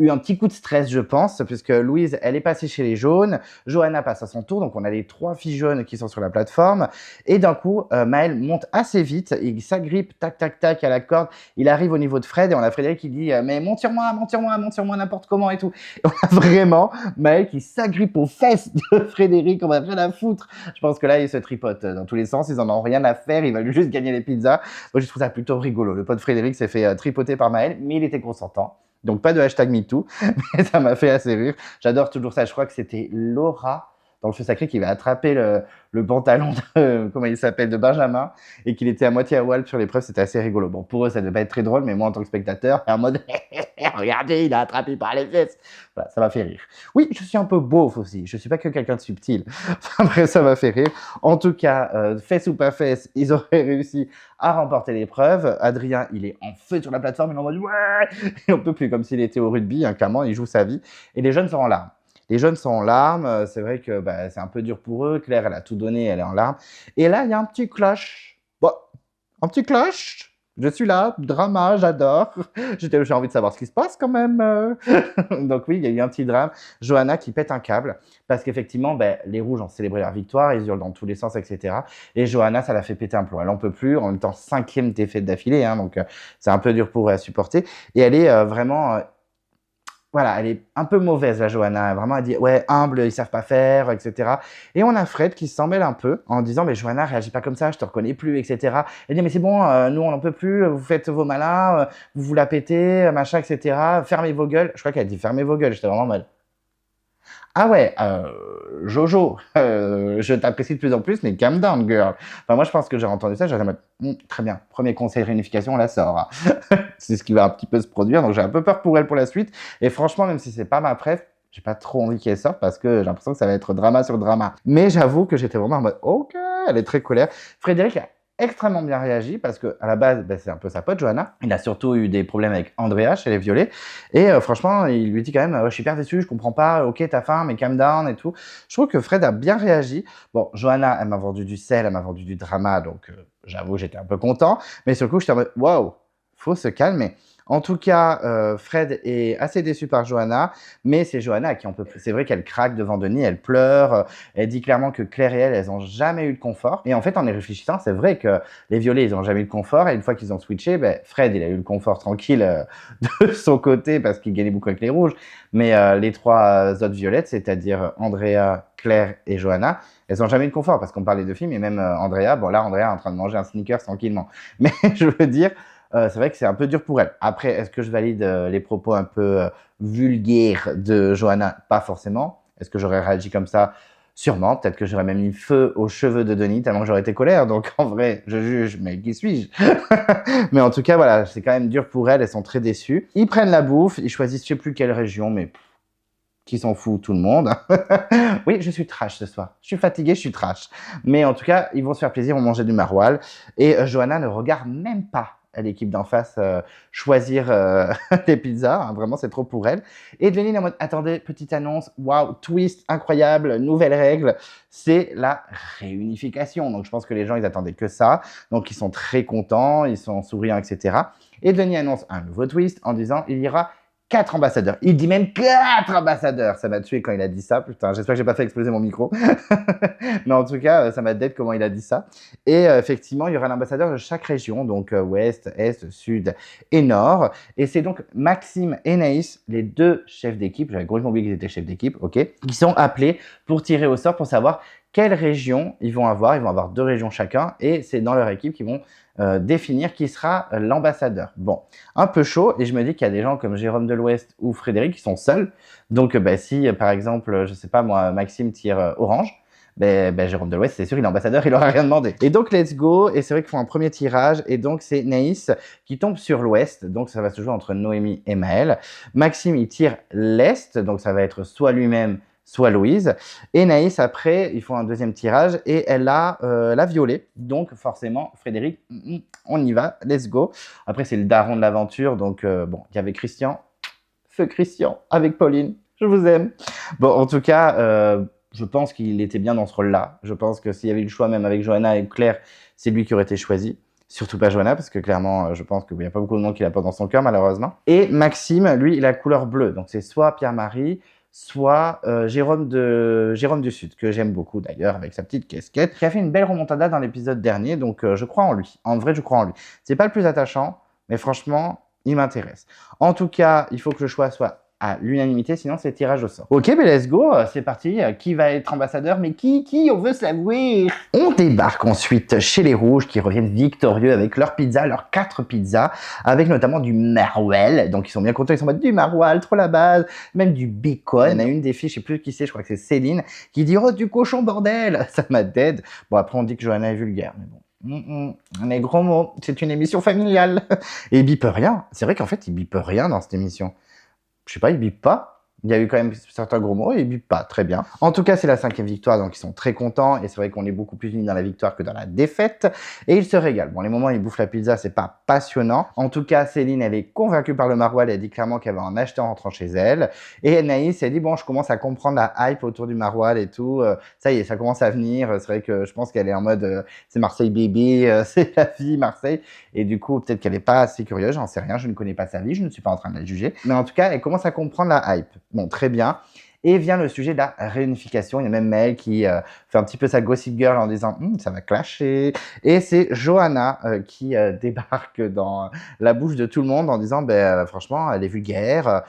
eu un petit coup de stress, je pense, puisque Louise, elle est passée chez les jaunes, Johanna passe à son tour, donc on a les 3 filles jaunes qui sont sur la plateforme, et d'un coup, Maël monte assez vite, il s'agrippe, tac, tac, tac, à la corde, il arrive au niveau de Fred, et on a Frédéric qui dit « mais monte sur moi, n'importe comment, et tout ». Et on a vraiment Maël qui s'agrippe aux fesses de Frédéric, on a rien à foutre. Je pense que là, ils se tripotent dans tous les sens, ils en ont rien à faire, ils veulent juste gagner les pizzas. Moi, je trouve ça plutôt rigolo. Le pote Frédéric s'est fait tripoter par Maël, mais il était consentant. Donc, pas de hashtag MeToo, mais ça m'a fait assez rire. J'adore toujours ça. Je crois que c'était Laura, dans le feu sacré, qui va attraper le pantalon de, comment il s'appelle, de Benjamin, et qu'il était à moitié à Walp sur l'épreuve. C'était assez rigolo. Bon, pour eux, ça ne devait pas être très drôle, mais moi, en tant que spectateur, en mode, regardez, il a attrapé par les fesses. Voilà, ça m'a fait rire. Oui, je suis un peu beauf aussi. Je ne suis pas que quelqu'un de subtil. Enfin, bref, ça m'a fait rire. En tout cas, fesses ou pas fesses, ils auraient réussi à remporter l'épreuve. Adrien, il est en feu sur la plateforme, il est en mode, ouais, il n'en peut plus, comme s'il était au rugby, hein, clairement, il joue sa vie. Et les jeunes sont en larmes. Les jeunes sont en larmes, c'est vrai que c'est un peu dur pour eux. Claire, elle a tout donné, elle est en larmes. Et là, il y a un petit clash. Bon, un petit clash. Je suis là, drama, j'adore. J'ai envie de savoir ce qui se passe quand même. Donc oui, il y a eu un petit drame. Johanna qui pète un câble parce qu'effectivement, les rouges ont célébré leur victoire, ils hurlent dans tous les sens, etc. Et Johanna, ça l'a fait péter un plomb. Elle n'en peut plus. En même temps, 5e défaite d'affilée, hein, donc c'est un peu dur pour elle à supporter. Et elle est vraiment... Voilà, elle est un peu mauvaise, la Johanna. Vraiment, elle dit, ouais, humble, ils savent pas faire, etc. Et on a Fred qui s'en mêle un peu en disant, mais Johanna, réagis pas comme ça, je te reconnais plus, etc. Elle dit, mais c'est bon, nous, on n'en peut plus, vous faites vos malins, vous la pétez, machin, etc. Fermez vos gueules. Je crois qu'elle dit, fermez vos gueules. J'étais vraiment mal. Ah ouais, Jojo, je t'apprécie de plus en plus, mais calm down, girl. Enfin, moi, je pense que j'ai entendu ça, j'aurais dit, très bien, premier conseil de réunification, on la sort. C'est ce qui va un petit peu se produire, donc j'ai un peu peur pour elle pour la suite. Et franchement, même si c'est pas ma préf, j'ai pas trop envie qu'elle sorte parce que j'ai l'impression que ça va être drama sur drama. Mais j'avoue que j'étais vraiment en mode, ok, elle est très colère. Frédéric a extrêmement bien réagi parce que à la base, c'est un peu sa pote, Johanna. Il a surtout eu des problèmes avec Andrea chez les Violets. Et franchement, il lui dit quand même, je suis hyper déçu, je comprends pas, ok, t'as faim, mais calm down et tout. Je trouve que Fred a bien réagi. Bon, Johanna, elle m'a vendu du sel, elle m'a vendu du drama, donc j'avoue, j'étais un peu content. Mais sur le coup, j'étais en mode, waouh, faut se calmer. En tout cas, Fred est assez déçu par Johanna, mais c'est Johanna qui en peut plus. C'est vrai qu'elle craque devant Denis, elle pleure, elle dit clairement que Claire et elle, elles n'ont jamais eu de confort. Et en fait, en y réfléchissant, c'est vrai que les Violets, ils n'ont jamais eu de confort, et une fois qu'ils ont switché, Fred, il a eu le confort tranquille de son côté, parce qu'il gagnait beaucoup avec les Rouges, mais les 3 autres Violettes, c'est-à-dire Andrea, Claire et Johanna, elles n'ont jamais eu de confort, parce qu'on parlait de filles, mais même Andrea, bon là, Andrea est en train de manger un sneakers tranquillement. Mais je veux dire... c'est vrai que c'est un peu dur pour elle. Après, est-ce que je valide les propos un peu vulgaires de Johanna? Pas forcément. Est-ce que j'aurais réagi comme ça? Sûrement. Peut-être que j'aurais même mis feu aux cheveux de Denis tellement que j'aurais été colère. Donc en vrai, je juge, mais qui suis-je? Mais en tout cas, voilà, c'est quand même dur pour elles. Elles sont très déçues. Ils prennent la bouffe. Ils choisissent je sais plus quelle région, mais qui s'en fout, tout le monde. Oui, je suis trash ce soir. Je suis fatigué, je suis trash. Mais en tout cas, ils vont se faire plaisir, on manger du maroilles. Et Johanna ne regarde même pas l'équipe d'en face choisir des pizzas. Hein, vraiment, c'est trop pour elle. Et Denis est en mode, attendez, petite annonce, waouh, twist incroyable, nouvelle règle, c'est la réunification. Donc, je pense que les gens, ils attendaient que ça. Donc, ils sont très contents, ils sont souriants, etc. Et Denis annonce un nouveau twist en disant, il y aura 4 ambassadeurs. Il dit même 4 ambassadeurs. Ça m'a tué quand il a dit ça. Putain, j'espère que j'ai pas fait exploser mon micro. Mais en tout cas, ça m'a dead comment il a dit ça. Et effectivement, il y aura un ambassadeur de chaque région, donc ouest, est, sud et nord. Et c'est donc Maxime et Naïs, les 2 chefs d'équipe, j'avais complètement oublié qu'ils étaient chefs d'équipe, ok, qui sont appelés pour tirer au sort pour savoir quelle région ils vont avoir. Ils vont avoir 2 régions chacun et c'est dans leur équipe qu'ils vont définir qui sera l'ambassadeur. Bon, un peu chaud et je me dis qu'il y a des gens comme Jérôme de l'Ouest ou Frédéric qui sont seuls. Donc si par exemple, je sais pas moi, Maxime tire orange, Jérôme de l'Ouest, c'est sûr, il est ambassadeur, il aura rien demandé. Et donc, let's go. Et c'est vrai qu'ils font un premier tirage. Et donc, c'est Naïs qui tombe sur l'Ouest. Donc, ça va se jouer entre Noémie et Maëlle. Maxime, il tire l'Est. Donc, ça va être soit lui-même, soit Louise. Et Naïs, après, ils font un deuxième tirage et elle a la violet. Donc, forcément, Frédéric, on y va, let's go. Après, c'est le daron de l'aventure. Donc, bon, il y avait Christian. Feu Christian avec Pauline. Je vous aime. Bon, en tout cas, je pense qu'il était bien dans ce rôle-là. Je pense que s'il y avait eu le choix, même avec Johanna et Claire, c'est lui qui aurait été choisi. Surtout pas Johanna, parce que clairement, je pense qu'il n'y a pas beaucoup de monde qui l'a pas dans son cœur, malheureusement. Et Maxime, lui, il a couleur bleue. Donc, c'est soit Pierre-Marie, soit Jérôme du Sud, que j'aime beaucoup d'ailleurs, avec sa petite casquette, qui a fait une belle remontada dans l'épisode dernier. Donc, je crois en lui. En vrai, je crois en lui. C'est pas le plus attachant, mais franchement, il m'intéresse. En tout cas, il faut que le choix soit à l'unanimité, sinon c'est tirage au sort. Ok, let's go, c'est parti. Qui va être ambassadeur? Mais qui? On veut savoir. On débarque ensuite chez les Rouges qui reviennent victorieux avec leurs pizzas, leurs 4 pizzas, avec notamment du maroilles. Donc ils sont bien contents, ils sont en mode du maroilles, trop la base, même du bacon. Il y en a une des filles, je sais plus qui c'est, je crois que c'est Céline, qui dit oh du cochon bordel, ça m'a dead. Bon après on dit que Johanna est vulgaire, mais bon. Les gros mots, c'est une émission familiale. Et il bipe rien. C'est vrai qu'en fait il bipe rien dans cette émission. Je sais pas, ils bipent pas. Il y a eu quand même certains gros mots et ils bipent pas. Très bien. En tout cas, c'est la 5e victoire, donc ils sont très contents. Et c'est vrai qu'on est beaucoup plus unis dans la victoire que dans la défaite. Et ils se régalent. Bon, les moments où ils bouffent la pizza, c'est pas passionnant. En tout cas, Céline, elle est convaincue par le maroilles. Elle dit clairement qu'elle va en acheter en rentrant chez elle. Et Anaïs, elle dit bon, je commence à comprendre la hype autour du maroilles et tout. Ça y est, ça commence à venir. C'est vrai que je pense qu'elle est en mode c'est Marseille baby, c'est la vie Marseille. Et du coup, peut-être qu'elle est pas assez curieuse. J'en sais rien. Je ne connais pas sa vie. Je ne suis pas en train de la juger. Mais en tout cas, elle commence à comprendre la hype. Bon, très bien. Et vient le sujet de la réunification. Il y a même Maëlle qui fait un petit peu sa gossip girl en disant ça va clasher. Et c'est Johanna qui débarque dans la bouche de tout le monde en disant franchement, elle est vulgaire,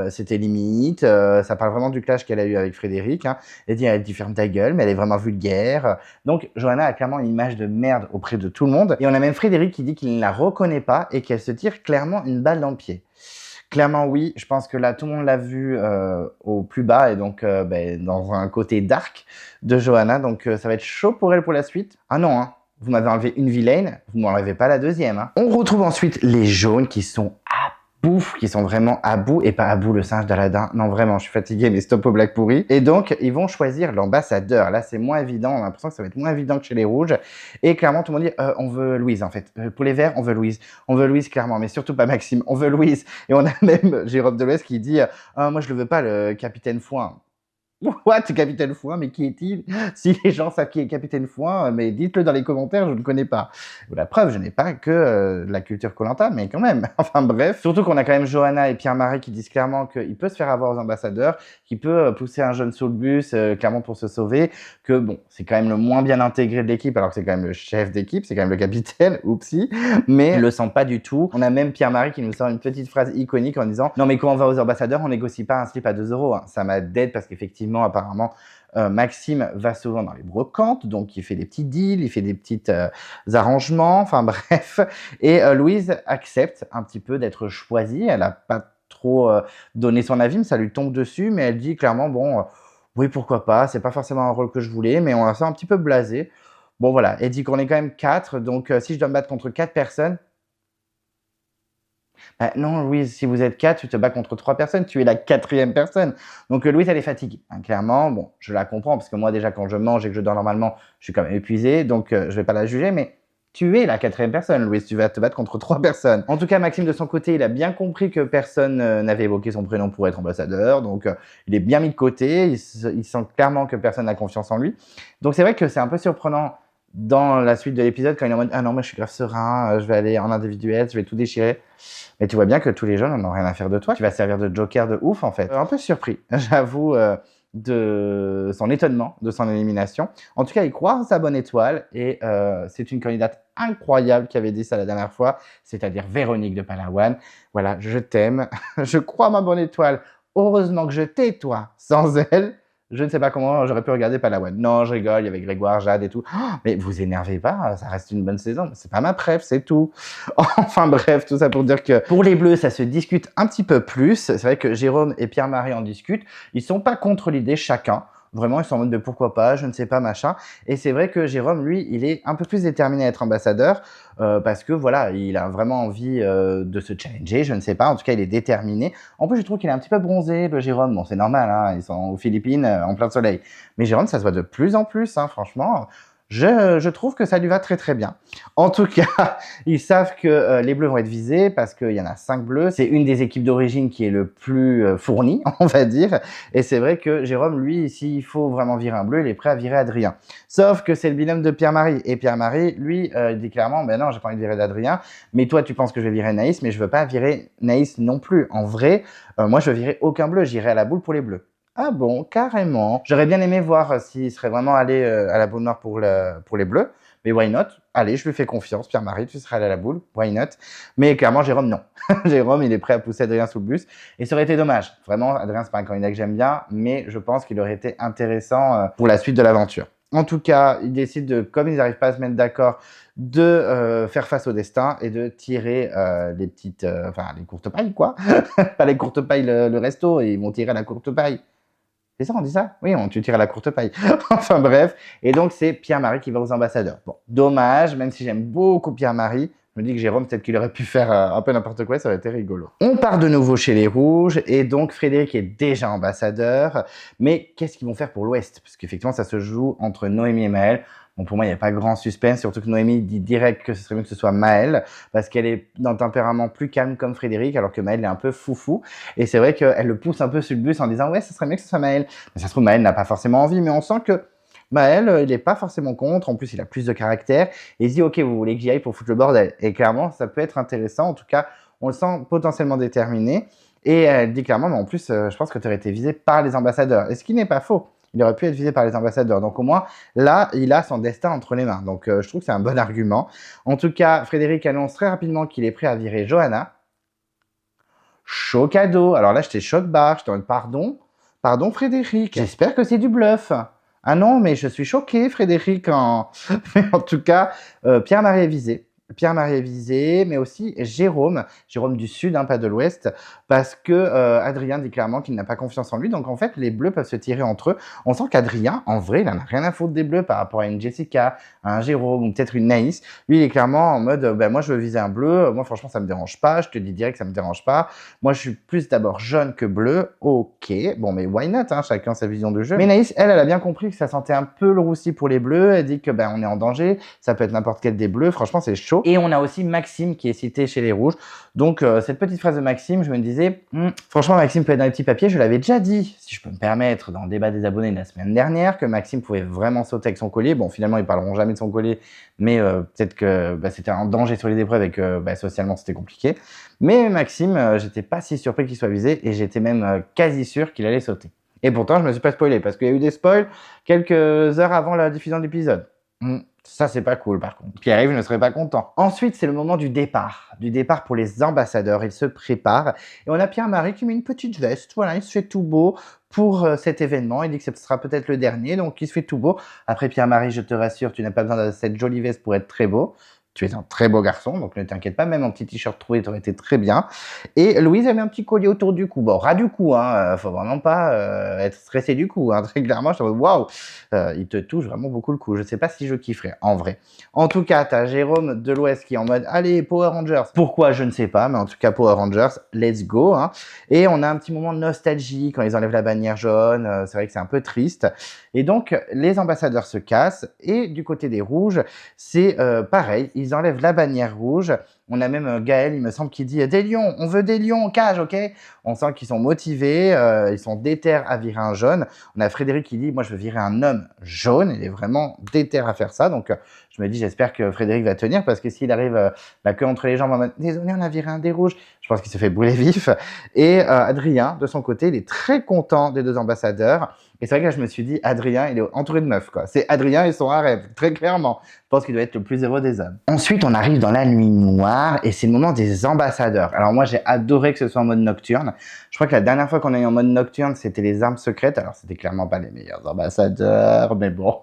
c'était limite. Ça parle vraiment du clash qu'elle a eu avec Frédéric. Hein. Elle dit ferme ta gueule, mais elle est vraiment vulgaire. Donc Johanna a clairement une image de merde auprès de tout le monde. Et on a même Frédéric qui dit qu'il ne la reconnaît pas et qu'elle se tire clairement une balle dans le pied. Clairement, oui. Je pense que là, tout le monde l'a vu au plus bas et donc dans un côté dark de Johanna. Donc, ça va être chaud pour elle pour la suite. Ah non, hein. Vous m'avez enlevé une vilaine, vous m'enlevez pas la deuxième. Hein. On retrouve ensuite les jaunes qui sont à bout, qui sont vraiment à bout, et pas à bout le singe d'Aladin. Non, vraiment, je suis fatigué, mais stop aux blagues pourries. Et donc, ils vont choisir l'ambassadeur. Là, c'est moins évident. On a l'impression que ça va être moins évident que chez les Rouges. Et clairement, tout le monde dit on veut Louise, en fait. Pour les Verts, on veut Louise. On veut Louise, clairement, mais surtout pas Maxime. On veut Louise. Et on a même Jérôme de l'Ouest qui dit moi, je le veux pas, le capitaine Foin. What, Capitaine Foin, mais qui est-il? Si les gens savent qui est Capitaine Foin, mais dites-le dans les commentaires, je ne connais pas. La preuve, je n'ai pas que de la culture Koh-Lanta, mais quand même. Enfin bref. Surtout qu'on a quand même Johanna et Pierre-Marie qui disent clairement qu'il peut se faire avoir aux ambassadeurs, qu'il peut pousser un jeune sous le bus, clairement pour se sauver, que bon, c'est quand même le moins bien intégré de l'équipe, alors que c'est quand même le chef d'équipe, c'est quand même le capitaine, oupsie, mais il le sent pas du tout. On a même Pierre-Marie qui nous sort une petite phrase iconique en disant non mais quand on va aux ambassadeurs, on négocie pas un slip à 2 €. Hein. Ça m'a dead parce qu'effectivement, apparemment, Maxime va souvent dans les brocantes, donc il fait des petits deals, il fait des petits arrangements, enfin bref. Et Louise accepte un petit peu d'être choisie. Elle n'a pas trop donné son avis, mais ça lui tombe dessus. Mais elle dit clairement, bon, oui, pourquoi pas, c'est pas forcément un rôle que je voulais, mais on la sent un petit peu blasée. Bon voilà, elle dit qu'on est quand même 4, donc si je dois me battre contre 4 personnes, non, Louise, si vous êtes 4, tu te bats contre 3 personnes, tu es la 4e personne. Donc Louise, elle est fatiguée. Hein, clairement, bon, je la comprends, parce que moi déjà, quand je mange et que je dors normalement, je suis quand même épuisé, donc je vais pas la juger, mais tu es la 4e personne, Louise, tu vas te battre contre 3 personnes. En tout cas, Maxime, de son côté, il a bien compris que personne n'avait évoqué son prénom pour être ambassadeur, donc il est bien mis de côté, il sent clairement que personne n'a confiance en lui. Donc c'est vrai que c'est un peu surprenant dans la suite de l'épisode, quand il est en mode « Ah non, moi je suis grave serein, je vais aller en individuel, je vais tout déchirer ». Mais tu vois bien que tous les jeunes n'en ont rien à faire de toi. Tu vas servir de joker de ouf, en fait. Un peu surpris, j'avoue, de son étonnement, de son élimination. En tout cas, il croit en sa bonne étoile et c'est une candidate incroyable qui avait dit ça la dernière fois, c'est-à-dire Véronique de Palawan. Voilà, je t'aime, je crois en ma bonne étoile. Heureusement que je t'ai, toi. Sans elle, Je ne sais pas comment j'aurais pu regarder Palawan. Non, je rigole, il y avait Grégoire, Jade et tout. Oh, mais vous énervez pas, ça reste une bonne saison. C'est pas ma préf, c'est tout. Enfin bref, tout ça pour dire que pour les Bleus, ça se discute un petit peu plus. C'est vrai que Jérôme et Pierre-Marie en discutent. Ils sont pas contre l'idée chacun. Vraiment, ils sont en mode de pourquoi pas, je ne sais pas, machin. Et c'est vrai que Jérôme, lui, il est un peu plus déterminé à être ambassadeur parce que voilà, il a vraiment envie de se challenger, je ne sais pas. En tout cas, il est déterminé. En plus, je trouve qu'il est un petit peu bronzé, le Jérôme. Bon, c'est normal, hein, ils sont aux Philippines en plein soleil. Mais Jérôme, ça se voit de plus en plus, hein, franchement. Je trouve que ça lui va très très bien. En tout cas, ils savent que les Bleus vont être visés parce qu'il y en a 5 Bleus. C'est une des équipes d'origine qui est le plus fournie, on va dire. Et c'est vrai que Jérôme, lui, s'il faut vraiment virer un Bleu, il est prêt à virer Adrien. Sauf que c'est le binôme de Pierre-Marie. Et Pierre-Marie, lui, il dit clairement, ben non, j'ai pas envie de virer d'Adrien. Mais toi, tu penses que je vais virer Naïs, mais je veux pas virer Naïs non plus. En vrai, moi, je veux virer aucun Bleu. J'irai à la boule pour les Bleus. Ah bon, carrément. J'aurais bien aimé voir s'il serait vraiment allé à la boule noire pour les Bleus. Mais why not? Allez, je lui fais confiance. Pierre-Marie, tu serais allé à la boule. Why not? Mais clairement, Jérôme, non. Jérôme, il est prêt à pousser Adrien sous le bus. Et ça aurait été dommage. Vraiment, Adrien, c'est pas un candidat que j'aime bien. Mais je pense qu'il aurait été intéressant pour la suite de l'aventure. En tout cas, ils décident, comme ils n'arrivent pas à se mettre d'accord, de faire face au destin et de tirer les petites... enfin, les courtes pailles, quoi. Pas les courtes pailles, le resto. Ils vont tirer la courte paille. C'est ça, on dit ça? Oui, tu tires à la courte paille. Enfin bref. Et donc, c'est Pierre-Marie qui va aux ambassadeurs. Bon, dommage, même si j'aime beaucoup Pierre-Marie, je me dis que Jérôme, peut-être qu'il aurait pu faire un peu n'importe quoi, ça aurait été rigolo. On part de nouveau chez les Rouges, et donc Frédéric est déjà ambassadeur. Mais qu'est-ce qu'ils vont faire pour l'Ouest? Parce qu'effectivement, ça se joue entre Noémie et Maëlle. Bon, pour moi, il n'y a pas grand suspense, surtout que Noémie dit direct que ce serait mieux que ce soit Maëlle, parce qu'elle est d'un tempérament plus calme comme Frédéric, alors que Maëlle est un peu foufou. Et c'est vrai qu'elle le pousse un peu sur le bus en disant « Ouais, ce serait mieux que ce soit Maëlle ». Mais ça se trouve, Maëlle n'a pas forcément envie, mais on sent que Maëlle, il n'est pas forcément contre. En plus, il a plus de caractère. Et il se dit « Ok, vous voulez que j'y aille pour foutre le bordel ». Et clairement, ça peut être intéressant. En tout cas, on le sent potentiellement déterminé. Et elle dit clairement « Mais en plus, je pense que tu aurais été visé par les ambassadeurs ». Et ce qui n'est pas faux. Il aurait pu être visé par les ambassadeurs. Donc au moins, là, il a son destin entre les mains. Donc je trouve que c'est un bon argument. En tout cas, Frédéric annonce très rapidement qu'il est prêt à virer Johanna. Chocado. Alors là, j'étais choc-barre. Je te demande pardon. Pardon, Frédéric. J'espère que c'est du bluff. Ah non, mais je suis choqué, Frédéric. Mais en tout cas, Pierre-Marie est visé. Pierre-Marie est visé, mais aussi Jérôme du Sud, hein, pas de l'Ouest, parce que Adrien dit clairement qu'il n'a pas confiance en lui. Donc en fait, les Bleus peuvent se tirer entre eux. On sent qu'Adrien, en vrai, il n'en a rien à foutre des Bleus par rapport à une Jessica, à un Jérôme ou peut-être une Naïs. Lui, il est clairement en mode, moi je veux viser un bleu, moi franchement ça me dérange pas, je te dis direct ça me dérange pas. Moi je suis plus d'abord jaune que bleu, ok, bon mais why not, hein, chacun sa vision de jeu. Mais Naïs, elle a bien compris que ça sentait un peu le roussi pour les Bleus. Elle dit que on est en danger, ça peut être n'importe quel des Bleus, franchement c'est chaud. Et on a aussi Maxime qui est cité chez les Rouges. Donc cette petite phrase de Maxime, je me disais, franchement Maxime peut être dans les petits papiers, je l'avais déjà dit, si je peux me permettre, dans le débat des abonnés de la semaine dernière, que Maxime pouvait vraiment sauter avec son collier. Bon, finalement ils parleront jamais de son collier, mais peut-être que c'était un danger sur les épreuves et que socialement c'était compliqué. Mais Maxime, j'étais pas si surpris qu'il soit visé et j'étais même quasi sûr qu'il allait sauter. Et pourtant je me suis pas spoilé parce qu'il y a eu des spoils quelques heures avant la diffusion de l'épisode. Ça, c'est pas cool, par contre. Pierre-Yves ne serait pas content. Ensuite, c'est le moment du départ. Du départ pour les ambassadeurs. Ils se préparent. Et on a Pierre-Marie qui met une petite veste. Voilà, il se fait tout beau pour cet événement. Il dit que ce sera peut-être le dernier, donc il se fait tout beau. Après, Pierre-Marie, je te rassure, tu n'as pas besoin de cette jolie veste pour être très beau. Tu es un très beau garçon, donc ne t'inquiète pas, même en petit t-shirt troué, tu aurais été très bien. Et Louise avait un petit collier autour du cou. Bon, ras du cou, hein, faut vraiment pas être stressé du cou, hein, très clairement. Je me dis, waouh, il te touche vraiment beaucoup le cou. Je sais pas si je kifferais, en vrai. En tout cas, tu as Jérôme de l'Ouest qui est en mode, allez, Power Rangers. Pourquoi, je ne sais pas, mais en tout cas, Power Rangers, let's go. Hein. Et on a un petit moment de nostalgie quand ils enlèvent la bannière jaune. C'est vrai que c'est un peu triste. Et donc, les ambassadeurs se cassent. Et du côté des Rouges, c'est pareil. Ils enlèvent la bannière rouge. On a même Gaël, il me semble, qui dit « Des lions, on veut des lions, cage, ok ?» On sent qu'ils sont motivés, ils sont déter à virer un jaune. On a Frédéric qui dit « Moi, je veux virer un homme jaune. » Il est vraiment déter à faire ça. Donc, je me dis, j'espère que Frédéric va tenir parce que s'il arrive la queue entre les jambes en mode « Désolé, on a viré un des rouges », je pense qu'il se fait brûler vif. Et Adrien, de son côté, il est très content des deux ambassadeurs. Et c'est vrai que là, je me suis dit, Adrien, il est entouré de meufs, quoi. C'est Adrien et son harem, très clairement. Je pense qu'il doit être le plus heureux des hommes. Ensuite, on arrive dans la nuit noire et c'est le moment des ambassadeurs. Alors moi, j'ai adoré que ce soit en mode nocturne. Je crois que la dernière fois qu'on a eu en mode nocturne, c'était les armes secrètes. Alors, c'était clairement pas les meilleurs ambassadeurs, mais bon,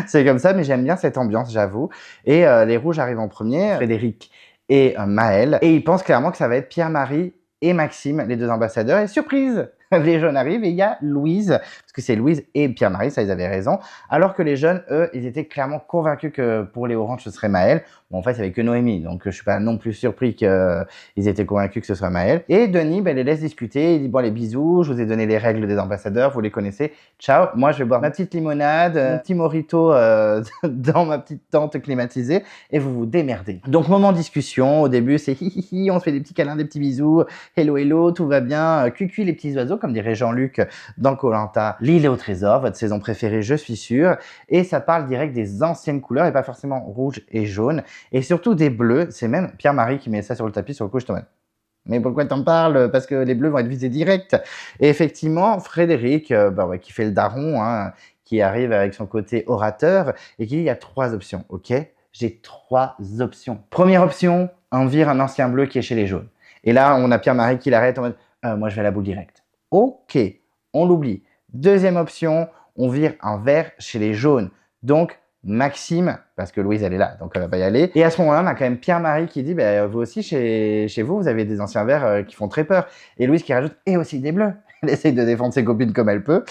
c'est comme ça. Mais j'aime bien cette ambiance, j'avoue. Et les rouges arrivent en premier, Frédéric et Maël. Et ils pensent clairement que ça va être Pierre-Marie et Maxime, les deux ambassadeurs. Et surprise, les jeunes arrivent et il y a Louise, parce que c'est Louise et Pierre-Marie, ça ils avaient raison. Alors que les jeunes, eux, ils étaient clairement convaincus que pour les oranges, ce serait Maël. Bon, en fait, il n'y avait que Noémie, donc je ne suis pas non plus surpris qu'ils étaient convaincus que ce soit Maël. Et Denis, ben, les laisse discuter. Il dit, bon, les bisous, je vous ai donné les règles des ambassadeurs, vous les connaissez. Ciao, moi, je vais boire ma petite limonade, mon petit mojito dans ma petite tente climatisée et vous vous démerdez. Donc, moment discussion. Au début, c'est hihihi, on se fait des petits câlins, des petits bisous. Hello, hello, tout va bien. Cuicui les petits oiseaux, comme dirait Jean-Luc dans Koh-Lanta. L'île est au trésor, votre saison préférée, je suis sûr. Et ça parle direct des anciennes couleurs et pas forcément rouge et jaune. Et surtout des bleus. C'est même Pierre-Marie qui met ça sur le tapis sur le coup, je te demande. Mais pourquoi t'en parles? Parce que les bleus vont être visés direct. Et effectivement, Frédéric, qui fait le daron, hein, qui arrive avec son côté orateur et qui dit il y a 3 options, ok? J'ai 3 options. Première option, on vire un ancien bleu qui est chez les jaunes. Et là, on a Pierre-Marie qui l'arrête en mode moi je vais à la boule directe. Ok, on l'oublie. Deuxième option, on vire un vert chez les jaunes. Donc, Maxime, parce que Louise elle est là, donc elle va pas y aller. Et à ce moment-là, on a quand même Pierre-Marie qui dit vous aussi chez vous, vous avez des anciens verts qui font très peur. Et Louise qui rajoute et aussi des bleus. Elle essaye de défendre ses copines comme elle peut.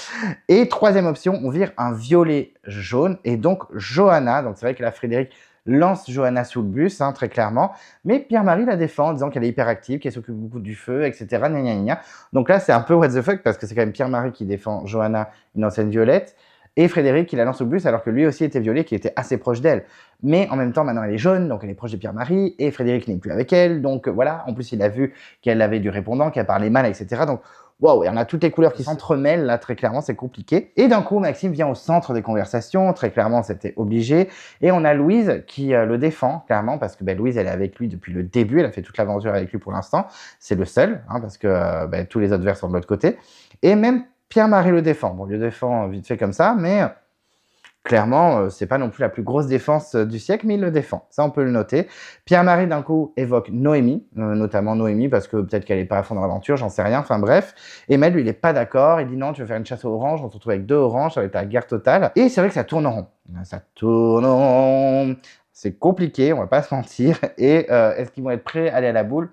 Et troisième option, on vire un violet jaune et donc Johanna. Donc c'est vrai que là, Frédéric lance Johanna sous le bus, hein, très clairement. Mais Pierre-Marie la défend en disant qu'elle est hyper active, qu'elle s'occupe beaucoup du feu, etc. Gna, gna, gna. Donc là, c'est un peu what the fuck parce que c'est quand même Pierre-Marie qui défend Johanna, une ancienne violette. Et Frédéric qui la lance au bus alors que lui aussi était violet, qui était assez proche d'elle. Mais en même temps, maintenant elle est jaune, donc elle est proche de Pierre-Marie, et Frédéric n'est plus avec elle, donc voilà. En plus, il a vu qu'elle avait du répondant, qu'elle parlait mal, etc. Donc, waouh, et on a toutes les couleurs qui s'entremêlent, là, très clairement, c'est compliqué. Et d'un coup, Maxime vient au centre des conversations, très clairement, c'était obligé. Et on a Louise qui le défend, clairement, parce que Louise, elle est avec lui depuis le début, elle a fait toute l'aventure avec lui pour l'instant. C'est le seul, hein, parce que tous les autres verts sont de l'autre côté. Et même Pierre-Marie le défend. Bon, il le défend vite fait comme ça, mais clairement, c'est pas non plus la plus grosse défense du siècle, mais il le défend. Ça, on peut le noter. Pierre-Marie, d'un coup, évoque Noémie, notamment Noémie, parce que peut-être qu'elle n'est pas à fond dans l'aventure, j'en sais rien. Enfin bref. Et Mel, lui, il n'est pas d'accord. Il dit non, tu veux faire une chasse aux oranges, on se retrouve avec 2 oranges, ça va être la guerre totale. Et c'est vrai que ça tourne en rond. Ça tourne en rond. C'est compliqué, on va pas se mentir. Et est-ce qu'ils vont être prêts à aller à la boule?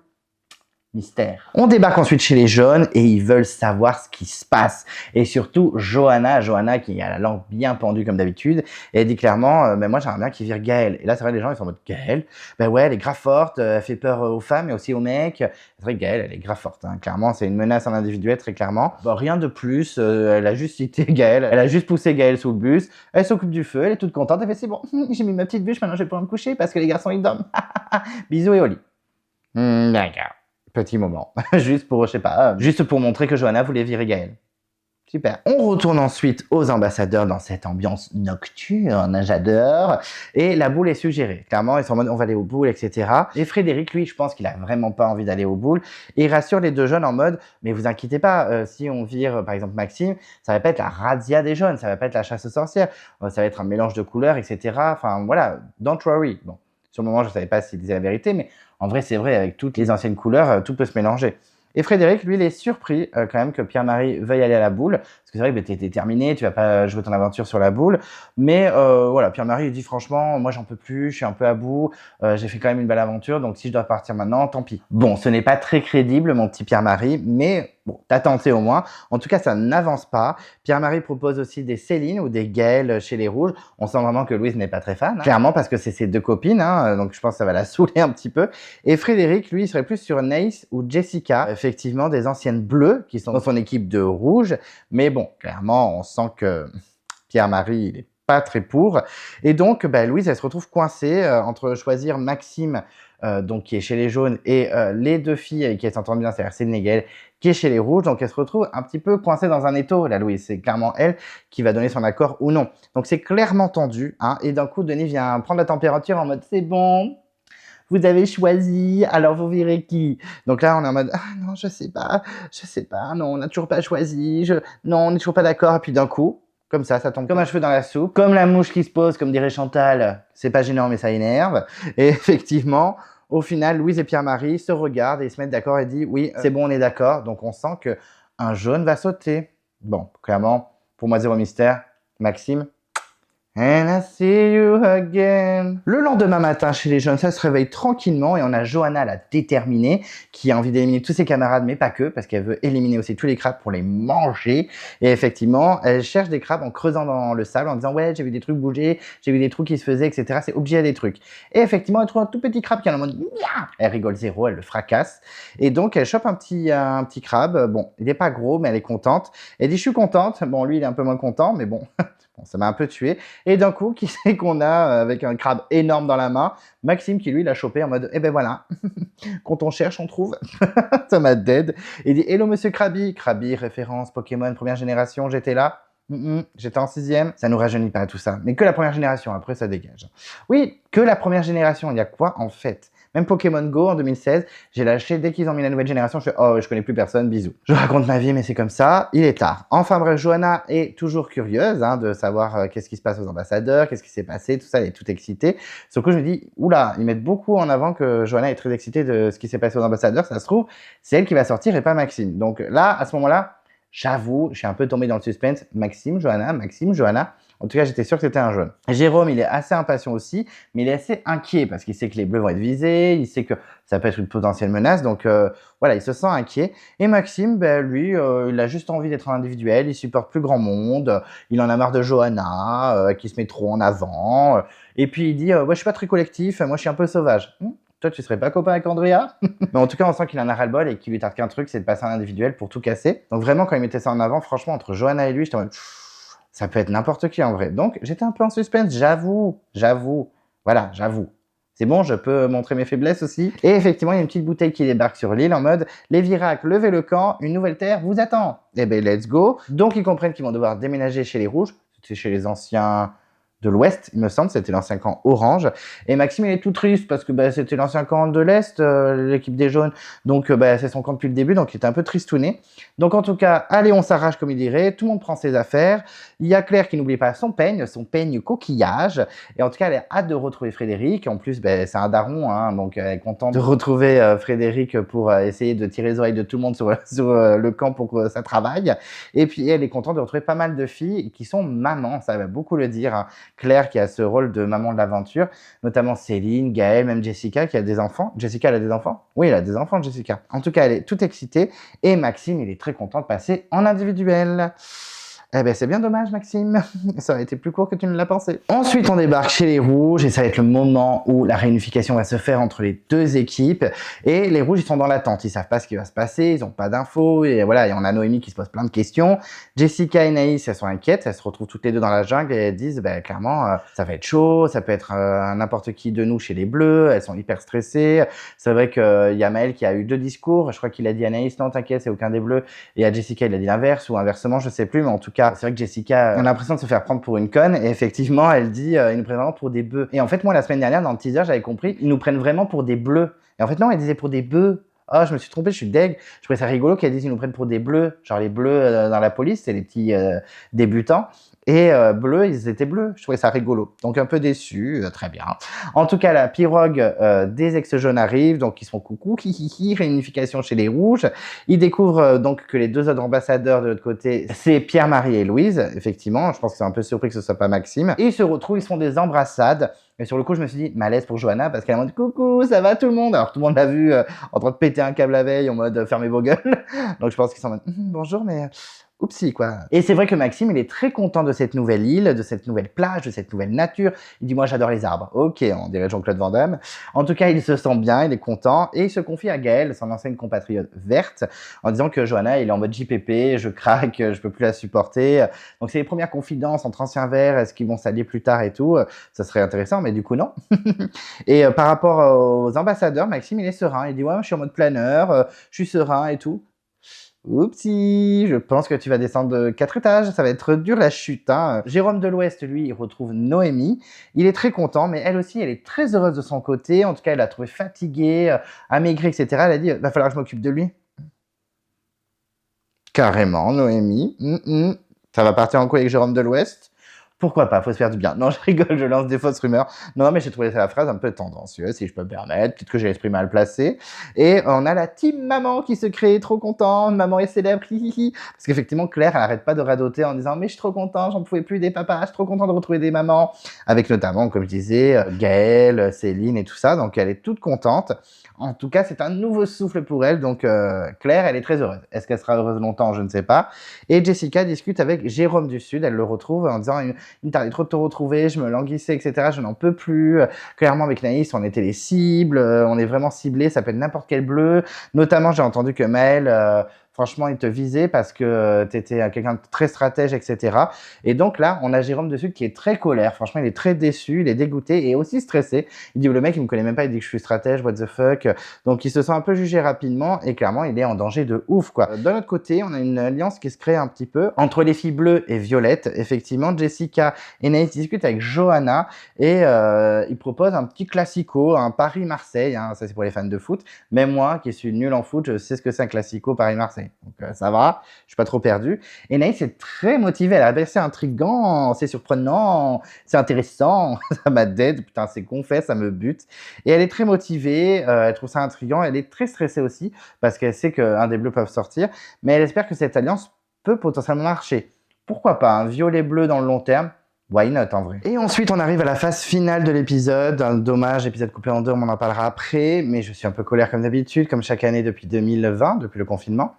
Mystère. On débarque ensuite chez les jaunes et ils veulent savoir ce qui se passe. Et surtout, Johanna qui a la langue bien pendue comme d'habitude, et elle dit clairement, moi j'aimerais bien qu'il vire Gaël. Et là, c'est vrai, les gens ils sont en mode Gaël, ouais, elle est grave forte, elle fait peur aux femmes et aussi aux mecs. C'est vrai que Gaël, elle est grave forte. Hein. Clairement, c'est une menace en individuel, très clairement. Rien de plus, elle a juste cité Gaël, elle a juste poussé Gaël sous le bus, elle s'occupe du feu, elle est toute contente, elle fait c'est bon, j'ai mis ma petite bûche, maintenant je vais pouvoir me coucher parce que les garçons ils dorment. Bisous et au lit. D'accord. Petit moment, juste pour, je sais pas, juste pour montrer que Johanna voulait virer Gaël. Super. On retourne ensuite aux ambassadeurs dans cette ambiance nocturne, j'adore. Et la boule est suggérée. Clairement, ils sont en mode on va aller au boule, etc. Et Frédéric, lui, je pense qu'il a vraiment pas envie d'aller au boule. Et il rassure les 2 jeunes en mode mais vous inquiétez pas, si on vire par exemple Maxime, ça va pas être la razzia des jeunes, ça va pas être la chasse aux sorcières, ça va être un mélange de couleurs, etc. Enfin voilà, don't worry. Bon, sur le moment, je savais pas s'il disait la vérité, mais en vrai, c'est vrai, avec toutes les anciennes couleurs, tout peut se mélanger. Et Frédéric, lui, il est surpris quand même que Pierre-Marie veuille aller à la boule. Parce que c'est vrai que t'es terminé, tu vas pas jouer ton aventure sur la boule. Mais voilà, Pierre-Marie, il dit franchement, moi j'en peux plus, je suis un peu à bout, j'ai fait quand même une belle aventure, donc si je dois partir maintenant, tant pis. Bon, ce n'est pas très crédible, mon petit Pierre-Marie, mais bon, t'as tenté au moins. En tout cas, ça n'avance pas. Pierre-Marie propose aussi des Céline ou des Gaël chez les Rouges. On sent vraiment que Louise n'est pas très fan, hein. Clairement, parce que c'est ses 2 copines, hein, donc je pense que ça va la saouler un petit peu. Et Frédéric, lui, il serait plus sur Naïs ou Jessica, effectivement des anciennes bleues qui sont dans son équipe de rouge. Mais bon, clairement, on sent que Pierre-Marie, il est pas très pour. Et donc, Louise, elle se retrouve coincée entre choisir Maxime, donc qui est chez les jaunes, et les 2 filles avec qui elle s'entend bien, c'est-à-dire Céline et Gaël, qui est chez les rouges. Donc, elle se retrouve un petit peu coincée dans un étau, la Louise. C'est clairement elle qui va donner son accord ou non. Donc, c'est clairement tendu. Hein, et d'un coup, Denis vient prendre la température en mode « c'est bon ». vous avez choisi, alors vous verrez qui. Donc là, on est en mode, ah non, je sais pas, non, on n'a toujours pas choisi, non, on n'est toujours pas d'accord. Et puis d'un coup, comme ça tombe comme un cheveu dans la soupe, comme la mouche qui se pose, comme dirait Chantal, c'est pas gênant, mais ça énerve. Et effectivement, au final, Louise et Pierre-Marie se regardent et ils se mettent d'accord et disent, oui, c'est bon, on est d'accord. Donc on sent que un jaune va sauter. Bon, clairement, pour moi, zéro mystère, Maxime. And I see you again. Le lendemain matin, chez les jeunes, ça se réveille tranquillement et on a Johanna, la déterminée, qui a envie d'éliminer tous ses camarades, mais pas que, parce qu'elle veut éliminer aussi tous les crabes pour les manger. Et effectivement, elle cherche des crabes en creusant dans le sable, en disant « Ouais, j'ai vu des trucs bouger, j'ai vu des trous qui se faisaient, etc. » C'est obligé des trucs. Et effectivement, elle trouve un tout petit crabe qui est en mode « Mia !» Elle rigole zéro, elle le fracasse. Et donc, elle chope un petit crabe. Bon, il n'est pas gros, mais elle est contente. Elle dit « Je suis contente. » Bon, lui, il est un peu moins content, mais bon... Bon, ça m'a un peu tué. Et d'un coup, qui c'est qu'on a avec un crabe énorme dans la main? Maxime qui, lui, l'a chopé en mode « Eh ben voilà, quand on cherche, on trouve. » Ça m'a dead. Il dit « Hello, monsieur Krabi. » Krabi, référence Pokémon, première génération, j'étais là. J'étais en 6e. Ça nous rajeunit pas tout ça. Mais que la première génération, après ça dégage. Oui, que la première génération. Il y a quoi en fait? Même Pokémon Go en 2016, j'ai lâché dès qu'ils ont mis la nouvelle génération. Je fais oh, je connais plus personne, bisous. Je raconte ma vie, mais c'est comme ça. Il est tard. Enfin bref, Johanna est toujours curieuse de savoir qu'est-ce qui se passe aux ambassadeurs, qu'est-ce qui s'est passé, tout ça. Elle est toute excitée. Sauf que je me dis oula, ils mettent beaucoup en avant que Johanna est très excitée de ce qui s'est passé aux ambassadeurs. Ça se trouve, c'est elle qui va sortir et pas Maxime. Donc là, à ce moment-là, j'avoue, je suis un peu tombé dans le suspense. Maxime, Johanna. En tout cas, j'étais sûr que c'était un jaune. Jérôme, il est assez impatient aussi, mais il est assez inquiet parce qu'il sait que les bleus vont être visés, il sait que ça peut être une potentielle menace, donc voilà, il se sent inquiet. Et Maxime, lui, il a juste envie d'être en individuel, il supporte plus grand monde, il en a marre de Johanna, qui se met trop en avant, et puis il dit, ouais, je suis pas très collectif, moi je suis un peu sauvage. Toi, tu serais pas copain avec Andrea? Mais en tout cas, on sent qu'il en a ras-le-bol et qu'il lui tarde qu'un truc, c'est de passer en individuel pour tout casser. Donc vraiment, quand il mettait ça en avant, franchement, entre Johanna et lui, j'étais en mode... Ça peut être n'importe qui en vrai. Donc, j'étais un peu en suspense, j'avoue. Voilà, j'avoue. C'est bon, je peux montrer mes faiblesses aussi. Et effectivement, il y a une petite bouteille qui débarque sur l'île en mode « Les Virac, levez le camp, une nouvelle terre vous attend. » Eh ben, let's go. Donc, ils comprennent qu'ils vont devoir déménager chez les Rouges. C'était chez les anciens... de l'Ouest, il me semble, c'était l'ancien camp orange. Et Maxime, il est tout triste parce que c'était l'ancien camp de l'Est, l'équipe des jaunes. Donc, c'est son camp depuis le début, donc il était un peu tristouné. Donc, en tout cas, allez, on s'arrache, comme il dirait. Tout le monde prend ses affaires. Il y a Claire qui n'oublie pas son peigne coquillage. Et en tout cas, elle a hâte de retrouver Frédéric. En plus, c'est un daron, donc elle est contente de retrouver Frédéric pour essayer de tirer les oreilles de tout le monde sur le camp pour que ça travaille. Et puis, elle est contente de retrouver pas mal de filles qui sont mamans, ça va beaucoup le dire. Claire qui a ce rôle de maman de l'aventure, notamment Céline, Gaëlle, même Jessica qui a des enfants. Jessica, elle a des enfants? Oui, elle a des enfants, Jessica. En tout cas, elle est toute excitée et Maxime, il est très content de passer en individuel. Eh ben, c'est bien dommage, Maxime. Ça aurait été plus court que tu ne l'as pensé. Ensuite, on débarque chez les Rouges et ça va être le moment où la réunification va se faire entre les deux équipes. Et les Rouges, ils sont dans l'attente. Ils savent pas ce qui va se passer. Ils n'ont pas d'infos. Et voilà, et on a Noémie qui se pose plein de questions. Jessica et Naïs, elles sont inquiètes. Elles se retrouvent toutes les deux dans la jungle et elles disent, clairement, ça va être chaud. Ça peut être n'importe qui de nous chez les Bleus. Elles sont hyper stressées. C'est vrai qu'il y a Maël qui a eu 2 discours. Je crois qu'il a dit à Naïs, non, t'inquiète, c'est aucun des Bleus. Et à Jessica, il a dit l'inverse ou inversement, je sais plus. Mais en tout cas, c'est vrai que Jessica, on a l'impression de se faire prendre pour une conne et effectivement, elle dit ils nous prennent vraiment pour des bœufs. Et en fait, moi, la semaine dernière, dans le teaser, j'avais compris, ils nous prennent vraiment pour des bleus. Et en fait, non, elle disait pour des bœufs. Oh, je me suis trompé, je suis deg. Je trouvais ça rigolo qu'elle dise ils nous prennent pour des bleus. Genre les bleus dans la police, c'est les petits débutants. Et bleus, ils étaient bleus. Je trouvais ça rigolo. Donc un peu déçu, très bien. En tout cas, la pirogue des ex-jaunes arrive. Donc ils se font coucou, hihihi, réunification chez les Rouges. Ils découvrent donc que les 2 autres ambassadeurs de l'autre côté, c'est Pierre-Marie et Louise. Effectivement, je pense qu'ils sont un peu surpris que ce soit pas Maxime. Et ils se retrouvent, ils se font des embrassades. Et sur le coup, je me suis dit, malaise pour Johanna, parce qu'elle est en mode coucou, ça va tout le monde? Alors tout le monde l'a vu en train de péter un câble la veille, en mode fermez vos gueules. Donc je pense qu'ils sont en mode bonjour, mais oupsie quoi. Et c'est vrai que Maxime, il est très content de cette nouvelle île, de cette nouvelle plage, de cette nouvelle nature. Il dit moi j'adore les arbres. Ok, on dirait Jean-Claude Van Damme. En tout cas, il se sent bien, il est content et il se confie à Gaëlle, son ancienne compatriote verte, en disant que Johanna, il est en mode JPP, je craque, je peux plus la supporter. Donc c'est les premières confidences entre anciens verts, est-ce qu'ils vont s'allier plus tard et tout. Ça serait intéressant, mais du coup non. Et par rapport aux ambassadeurs, Maxime, il est serein. Il dit ouais, je suis en mode planeur, je suis serein et tout. Oupsie, je pense que tu vas descendre de 4 étages, ça va être dur la chute. Hein. Jérôme de l'Ouest, lui, il retrouve Noémie. Il est très content, mais elle aussi, elle est très heureuse de son côté. En tout cas, elle l'a trouvé fatigué, amaigri, etc. Elle a dit, va falloir que je m'occupe de lui. Carrément, Noémie. Ça va partir en couille avec Jérôme de l'Ouest. Pourquoi pas, faut se faire du bien. Non, je rigole, je lance des fausses rumeurs. Non, mais j'ai trouvé la phrase un peu tendancieuse, si je peux me permettre. Peut-être que j'ai l'esprit mal placé. Et on a la team maman qui se crée, trop contente. Maman est célèbre, hihihi. Parce qu'effectivement, Claire, elle arrête pas de radoter en disant « Mais je suis trop contente, j'en pouvais plus des papas, je suis trop contente de retrouver des mamans. » Avec notamment, comme je disais, Gaëlle, Céline et tout ça. Donc, elle est toute contente. En tout cas, c'est un nouveau souffle pour elle. Donc, Claire, elle est très heureuse. Est-ce qu'elle sera heureuse longtemps? Je ne sais pas. Et Jessica discute avec Jérôme du Sud. Elle le retrouve en disant « Il me tardait trop de te retrouver, je me languissais, etc. Je n'en peux plus. » Clairement, avec Naïs, on était les cibles. On est vraiment ciblés. Ça peut être n'importe quel bleu. Notamment, j'ai entendu que Maël... franchement, il te visait parce que tu étais quelqu'un de très stratège, etc. Et donc là, on a Jérôme dessus qui est très colère. Franchement, il est très déçu, il est dégoûté et aussi stressé. Il dit, le mec, il me connaît même pas, il dit que je suis stratège, what the fuck. Donc, il se sent un peu jugé rapidement et clairement, il est en danger de ouf, quoi. D'un autre côté, on a une alliance qui se crée un petit peu entre les filles bleues et violettes. Effectivement, Jessica et Naïs discutent avec Johanna et ils proposent un petit classico, un Paris-Marseille. Hein, ça, c'est pour les fans de foot. Même moi, qui suis nul en foot, je sais ce que c'est un classico Paris-Marseille. Donc ça va, je suis pas trop perdu. Et Naïs est très motivée, elle a dit c'est intriguant, c'est surprenant, c'est intéressant, ça m'a dead, putain c'est con fait, ça me bute. Et elle est très motivée, elle trouve ça intriguant, elle est très stressée aussi, parce qu'elle sait qu'un des bleus peuvent sortir, mais elle espère que cette alliance peut potentiellement marcher. Pourquoi pas, un violet-bleu dans le long terme? Why not en vrai. Et ensuite on arrive à la phase finale de l'épisode, un dommage, épisode coupé en deux, on en parlera après, mais je suis un peu colère comme d'habitude, comme chaque année depuis 2020, depuis le confinement.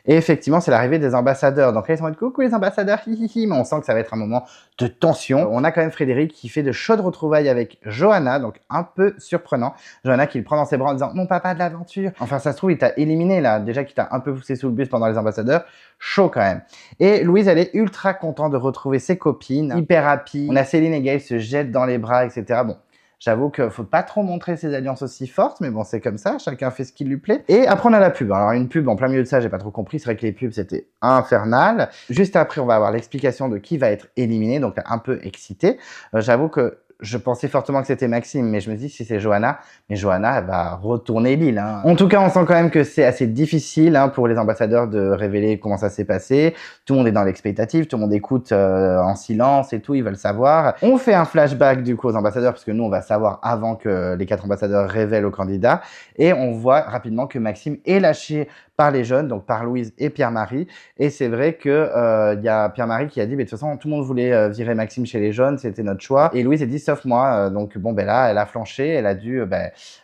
Et effectivement, c'est l'arrivée des ambassadeurs. Donc là, ils sont en mode coucou les ambassadeurs, hihihi, mais on sent que ça va être un moment de tension. On a quand même Frédéric qui fait de chaudes retrouvailles avec Johanna, donc un peu surprenant. Johanna qui le prend dans ses bras en disant mon papa de l'aventure. Enfin, ça se trouve, il t'a éliminé là. Déjà qu'il t'a un peu poussé sous le bus pendant les ambassadeurs. Chaud quand même. Et Louise, elle est ultra contente de retrouver ses copines, hyper happy. On a Céline et Gaëlle se jettent dans les bras, etc. Bon. J'avoue qu'il ne faut pas trop montrer ses alliances aussi fortes, mais bon, c'est comme ça, chacun fait ce qui lui plaît. Et après, on a la pub. Alors, une pub en plein milieu de ça, j'ai pas trop compris. C'est vrai que les pubs, c'était infernal. Juste après, on va avoir l'explication de qui va être éliminé, donc un peu excité. J'avoue que je pensais fortement que c'était Maxime, mais je me dis si c'est Johanna, mais Johanna, elle va retourner l'île. Hein. En tout cas, on sent quand même que c'est assez difficile pour les ambassadeurs de révéler comment ça s'est passé. Tout le monde est dans l'expectative, tout le monde écoute en silence et tout, ils veulent savoir. On fait un flashback du coup aux ambassadeurs, parce que nous, on va savoir avant que les 4 ambassadeurs révèlent aux candidats. Et on voit rapidement que Maxime est lâché par les jeunes, donc par Louise et Pierre-Marie. Et c'est vrai que y a Pierre-Marie qui a dit, mais de toute façon, tout le monde voulait virer Maxime chez les jeunes, c'était notre choix. Et Louise a dit, sauf moi. Donc bon, ben là, elle a flanché, elle a dû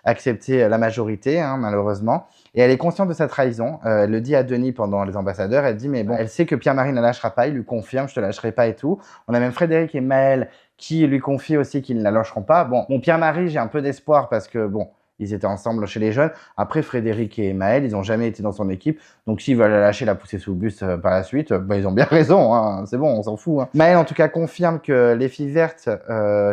accepter la majorité, hein, malheureusement. Et elle est consciente de sa trahison. Elle le dit à Denis pendant les ambassadeurs. Elle dit, mais bon, elle sait que Pierre-Marie ne la lâchera pas. Il lui confirme, je te lâcherai pas et tout. On a même Frédéric et Maël qui lui confient aussi qu'ils ne la lâcheront pas. Bon, Pierre-Marie, j'ai un peu d'espoir parce que bon, ils étaient ensemble chez les jeunes. Après, Frédéric et Maël, ils n'ont jamais été dans son équipe. Donc, s'ils veulent la lâcher, la pousser sous le bus par la suite, ils ont bien raison. Hein. C'est bon, on s'en fout. Hein. Maël, en tout cas, confirme que les filles vertes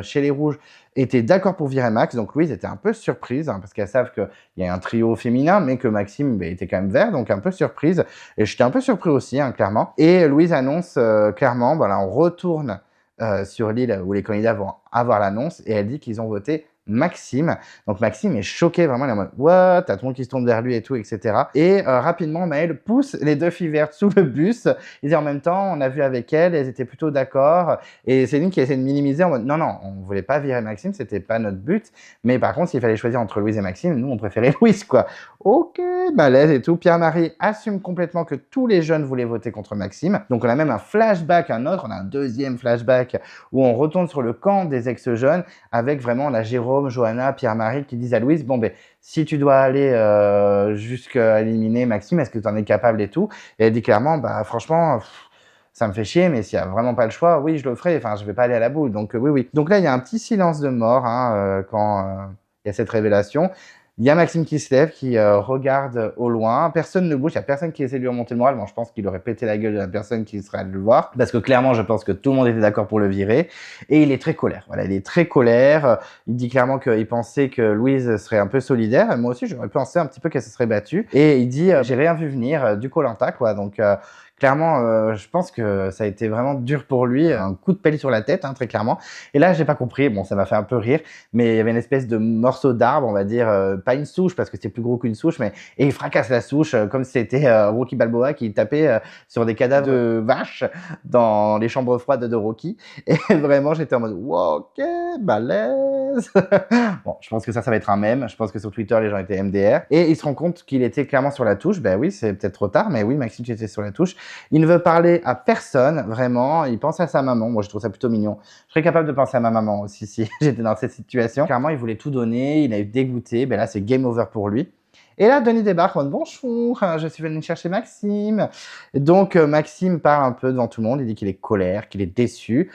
chez les rouges étaient d'accord pour virer Max. Donc, Louise était un peu surprise parce qu'elles savent qu'il y a un trio féminin, mais que Maxime était quand même vert. Donc, un peu surprise. Et j'étais un peu surpris aussi, hein, clairement. Et Louise annonce clairement, voilà, on retourne sur l'île où les candidats vont avoir l'annonce. Et elle dit qu'ils ont voté Maxime. Donc Maxime est choqué, vraiment, il est en mode what, t'as tout le monde qui se tourne vers lui et tout, etc. Et rapidement, Maël pousse les 2 filles vertes sous le bus. Il dit en même temps, on a vu avec elles étaient plutôt d'accord. Et Céline qui essaie de minimiser en mode non, on voulait pas virer Maxime, c'était pas notre but. Mais par contre, s'il fallait choisir entre Louise et Maxime, nous, on préférait Louise, quoi. Ok, malaise et tout. Pierre-Marie assume complètement que tous les jeunes voulaient voter contre Maxime. Donc on a même un flashback, on a un deuxième flashback où on retourne sur le camp des ex-jeunes avec vraiment la Jérôme, Johanna, Pierre-Marie qui disent à Louise, bon ben, si tu dois aller jusqu'à éliminer Maxime, est-ce que tu en es capable et tout? Et elle dit clairement, bah franchement, ça me fait chier, mais s'il n'y a vraiment pas le choix, oui, je le ferai, enfin, je vais pas aller à la boule, donc oui. Donc là, il y a un petit silence de mort quand il y a cette révélation. Il y a Maxime qui se lève, qui regarde au loin. Personne ne bouge, il n'y a personne qui essaie de lui remonter le moral. Bon, je pense qu'il aurait pété la gueule de la personne qui serait allée le voir. Parce que clairement, je pense que tout le monde était d'accord pour le virer. Et il est très colère. Voilà, il est très colère. Il dit clairement qu'il pensait que Louise serait un peu solidaire. Et moi aussi, j'aurais pensé un petit peu qu'elle se serait battue. Et il dit, j'ai rien vu venir du Koh-Lanta, quoi. Donc, clairement, je pense que ça a été vraiment dur pour lui, un coup de pelle sur la tête, hein, très clairement. Et là, j'ai pas compris. Bon, ça m'a fait un peu rire, mais il y avait une espèce de morceau d'arbre, on va dire, pas une souche parce que c'est plus gros qu'une souche, mais et il fracasse la souche comme si c'était Rocky Balboa qui tapait sur des cadavres de vaches dans les chambres froides de Rocky. Et vraiment, j'étais en mode wow, ok, balèze. Bon, je pense que ça va être un mème. Je pense que sur Twitter, les gens étaient MDR. Et il se rend compte qu'il était clairement sur la touche. Ben oui, c'est peut-être trop tard, mais oui, Maxime, tu étais sur la touche. Il ne veut parler à personne, vraiment. Il pense à sa maman. Moi, je trouve ça plutôt mignon. Je serais capable de penser à ma maman aussi si j'étais dans cette situation. Clairement, il voulait tout donner. Il a eu dégoûté. Ben là, c'est game over pour lui. Et là, Denis débarque en disant bonjour, je suis venu chercher Maxime. Et donc, Maxime parle un peu devant tout le monde. Il dit qu'il est colère, qu'il est déçu,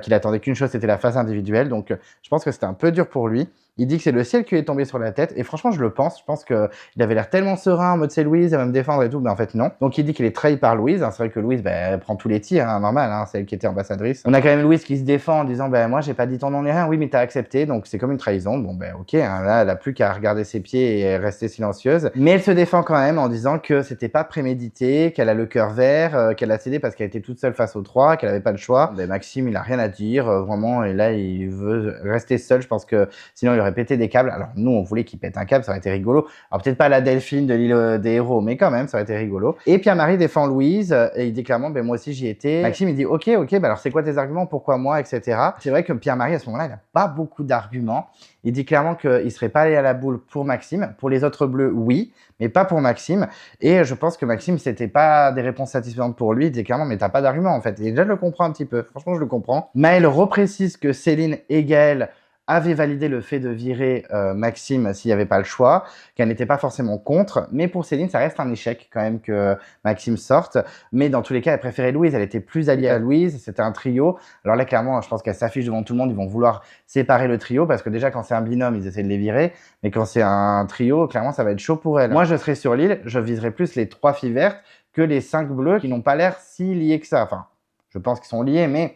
qu'il attendait qu'une chose, c'était la phase individuelle. Donc, je pense que c'était un peu dur pour lui. Il dit que c'est le ciel qui lui est tombé sur la tête. Et franchement, je le pense. Je pense qu'il avait l'air tellement serein en mode c'est Louise, elle va me défendre et tout. Mais en fait, non. Donc, il dit qu'il est trahi par Louise. C'est vrai que Louise, elle prend tous les tirs, hein, normal. Hein, c'est elle qui était ambassadrice. On a quand même Louise qui se défend en disant moi, j'ai pas dit ton nom ni rien. Oui, mais t'as accepté. Donc, c'est comme une trahison. Bon, ok. Hein, là, elle a plus qu'à regarder ses pieds et rester silencieuse. Mais elle se défend quand même en disant que c'était pas prémédité, qu'elle a le cœur vert, qu'elle a cédé parce qu'elle était toute seule face aux trois, qu'elle avait pas le choix. Maxime, il a rien à dire, vraiment. Et là, il veut rester seul. Je pense que sinon, il aurait pété des câbles. Alors, nous, on voulait qu'il pète un câble, ça aurait été rigolo. Alors, peut-être pas la Delphine de l'île des héros, mais quand même, ça aurait été rigolo. Et Pierre-Marie défend Louise et il dit clairement, moi aussi, j'y étais. Maxime, il dit, ok, alors c'est quoi tes arguments? Pourquoi moi, etc. C'est vrai que Pierre-Marie, à ce moment-là, il n'a pas beaucoup d'arguments. Il dit clairement qu'il ne serait pas allé à la boule pour Maxime. Pour les autres bleus, oui, mais pas pour Maxime. Et je pense que Maxime, c'était pas des réponses satisfaisantes pour lui. Il dit clairement, mais t'as pas d'argument, en fait. Et déjà, je le comprends un petit peu. Franchement, je le comprends. Maël reprécise que Céline et Gaël avait validé le fait de virer Maxime s'il n'y avait pas le choix, qu'elle n'était pas forcément contre. Mais pour Céline, ça reste un échec quand même que Maxime sorte. Mais dans tous les cas, elle préférait Louise. Elle était plus alliée à Louise. C'était un trio. Alors là, clairement, je pense qu'elle s'affiche devant tout le monde. Ils vont vouloir séparer le trio parce que déjà, quand c'est un binôme, ils essaient de les virer. Mais quand c'est un trio, clairement, ça va être chaud pour elle. Moi, je serais sur l'île. Je viserais plus les 3 filles vertes que les 5 bleus qui n'ont pas l'air si liés que ça. Enfin, je pense qu'ils sont liés, mais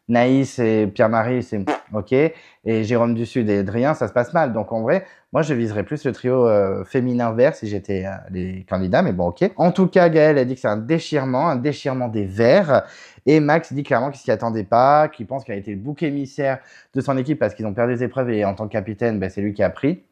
Naïs et Pierre-Marie, c'est ok. Et Jérôme du Sud et Adrien, ça se passe mal. Donc en vrai, moi je viserais plus le trio féminin vert si j'étais les candidats, mais bon ok. En tout cas, Gaël a dit que c'est un déchirement des verts. Et Max dit clairement qu'il s'y attendait pas, qu'il pense qu'il a été le bouc émissaire de son équipe parce qu'ils ont perdu des épreuves et en tant que capitaine, c'est lui qui a pris.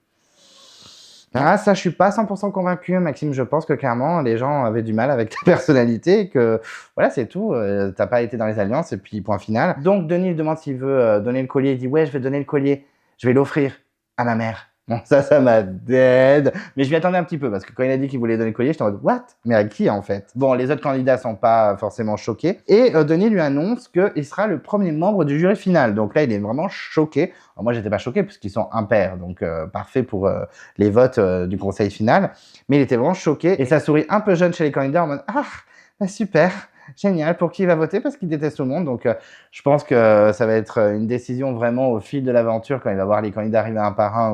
Ah, ça, je suis pas 100% convaincu, Maxime. Je pense que clairement, les gens avaient du mal avec ta personnalité et que voilà, c'est tout. T'as pas été dans les alliances et puis point final. Donc, Denis lui demande s'il veut donner le collier. Il dit ouais, je vais donner le collier. Je vais l'offrir à ma mère. Bon, ça m'a dead. Mais je m'y attendais un petit peu parce que quand il a dit qu'il voulait donner le collier, j'étais en mode what? Mais à qui en fait? Bon, les autres candidats sont pas forcément choqués. Et Denis lui annonce qu'il sera le premier membre du jury final. Donc là, il est vraiment choqué. Alors, moi, j'étais pas choqué parce qu'ils sont impairs. Donc, parfait pour les votes du conseil final. Mais il était vraiment choqué. Et ça sourit un peu jeune chez les candidats en mode ah, bah, super. Génial, pour qui il va voter parce qu'il déteste tout le monde. Donc, je pense que ça va être une décision vraiment au fil de l'aventure quand il va voir les candidats arriver un par un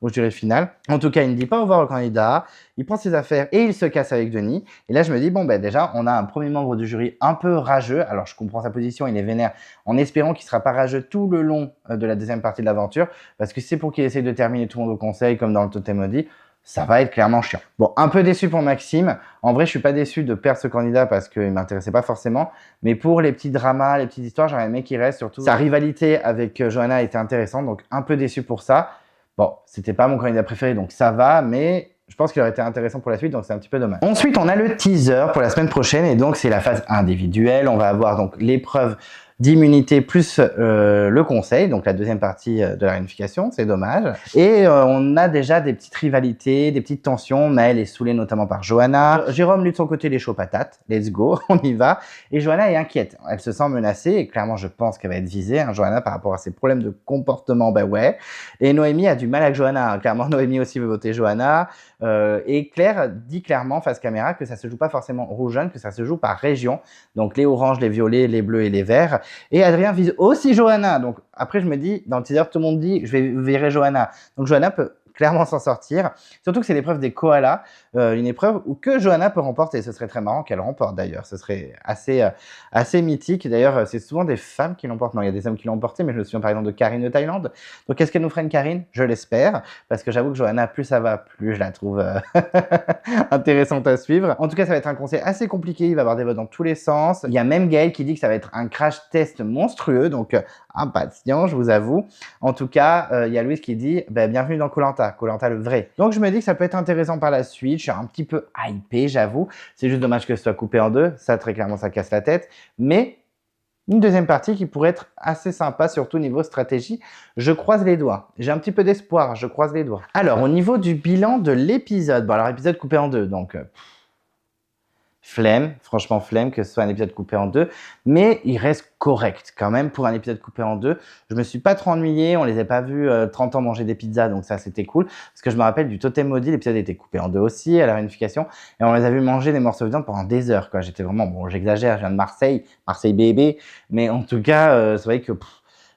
au jury final. En tout cas, il ne dit pas au revoir au candidat, il prend ses affaires et il se casse avec Denis. Et là, je me dis, déjà, on a un premier membre du jury un peu rageux. Alors, je comprends sa position, il est vénère, en espérant qu'il ne sera pas rageux tout le long de la deuxième partie de l'aventure. Parce que c'est pour qu'il essaye de terminer tout le monde au conseil, comme dans le Totem Maudit. Ça va être clairement chiant. Bon, un peu déçu pour Maxime. En vrai, je suis pas déçu de perdre ce candidat parce qu'il m'intéressait pas forcément. Mais pour les petits dramas, les petites histoires, j'aurais aimé qu'il reste. Surtout, sa rivalité avec Johanna était intéressante. Donc, un peu déçu pour ça. Bon, c'était pas mon candidat préféré, donc ça va. Mais je pense qu'il aurait été intéressant pour la suite, donc c'est un petit peu dommage. Ensuite, on a le teaser pour la semaine prochaine. Et donc, c'est la phase individuelle. On va avoir donc l'épreuve d'immunité plus le conseil, donc la deuxième partie de la réunification, c'est dommage. Et on a déjà des petites rivalités, des petites tensions. Maël est saoulée notamment par Johanna. Jérôme, lui de son côté, les chauds patates. Let's go, on y va. Et Johanna est inquiète. Elle se sent menacée et clairement, je pense qu'elle va être visée, hein, Johanna, par rapport à ses problèmes de comportement, ouais. Et Noémie a du mal avec Johanna. Hein. Clairement, Noémie aussi veut voter Johanna. Et Claire dit clairement face caméra que ça se joue pas forcément rouge-jaune, que ça se joue par région. Donc les oranges, les violets, les bleus et les verts. Et Adrien vise aussi Johanna. Donc après, je me dis, dans le teaser, tout le monde dit, je vais virer Johanna. Donc Johanna peut clairement s'en sortir. Surtout que c'est l'épreuve des koalas, une épreuve que Johanna peut remporter. Ce serait très marrant qu'elle remporte d'ailleurs. Ce serait assez mythique. D'ailleurs, c'est souvent des femmes qui l'emportent. Non, il y a des hommes qui l'ont emporté, mais je me souviens par exemple de Karine de Thaïlande. Donc, est-ce qu'elle nous fera une Karine? Je l'espère, parce que j'avoue que Johanna, plus ça va, plus je la trouve intéressante à suivre. En tout cas, ça va être un conseil assez compliqué. Il va y avoir des votes dans tous les sens. Il y a même Gaël qui dit que ça va être un crash test monstrueux. Donc, impatient, je vous avoue. En tout cas, il y a Louise qui dit bienvenue dans Koh-Lanta, Koh-Lanta le vrai. Donc, je me dis que ça peut être intéressant par la suite. Je suis un petit peu hypé, j'avoue. C'est juste dommage que ce soit coupé en deux. Ça, très clairement, ça casse la tête. Mais une deuxième partie qui pourrait être assez sympa, surtout niveau stratégie. Je croise les doigts. J'ai un petit peu d'espoir, je croise les doigts. Alors, au niveau du bilan de l'épisode. Bon, alors, épisode coupé en deux, donc flemme, franchement flemme que ce soit un épisode coupé en deux, mais il reste correct quand même pour un épisode coupé en deux. Je me suis pas trop ennuyé, on les a pas vus 30 ans manger des pizzas, donc ça c'était cool. Parce que je me rappelle du Totem Maudit, l'épisode était coupé en deux aussi à la réunification, et on les a vus manger des morceaux de viande pendant des heures, quoi. J'étais vraiment, bon j'exagère, je viens de Marseille bébé, mais en tout cas, c'est vrai que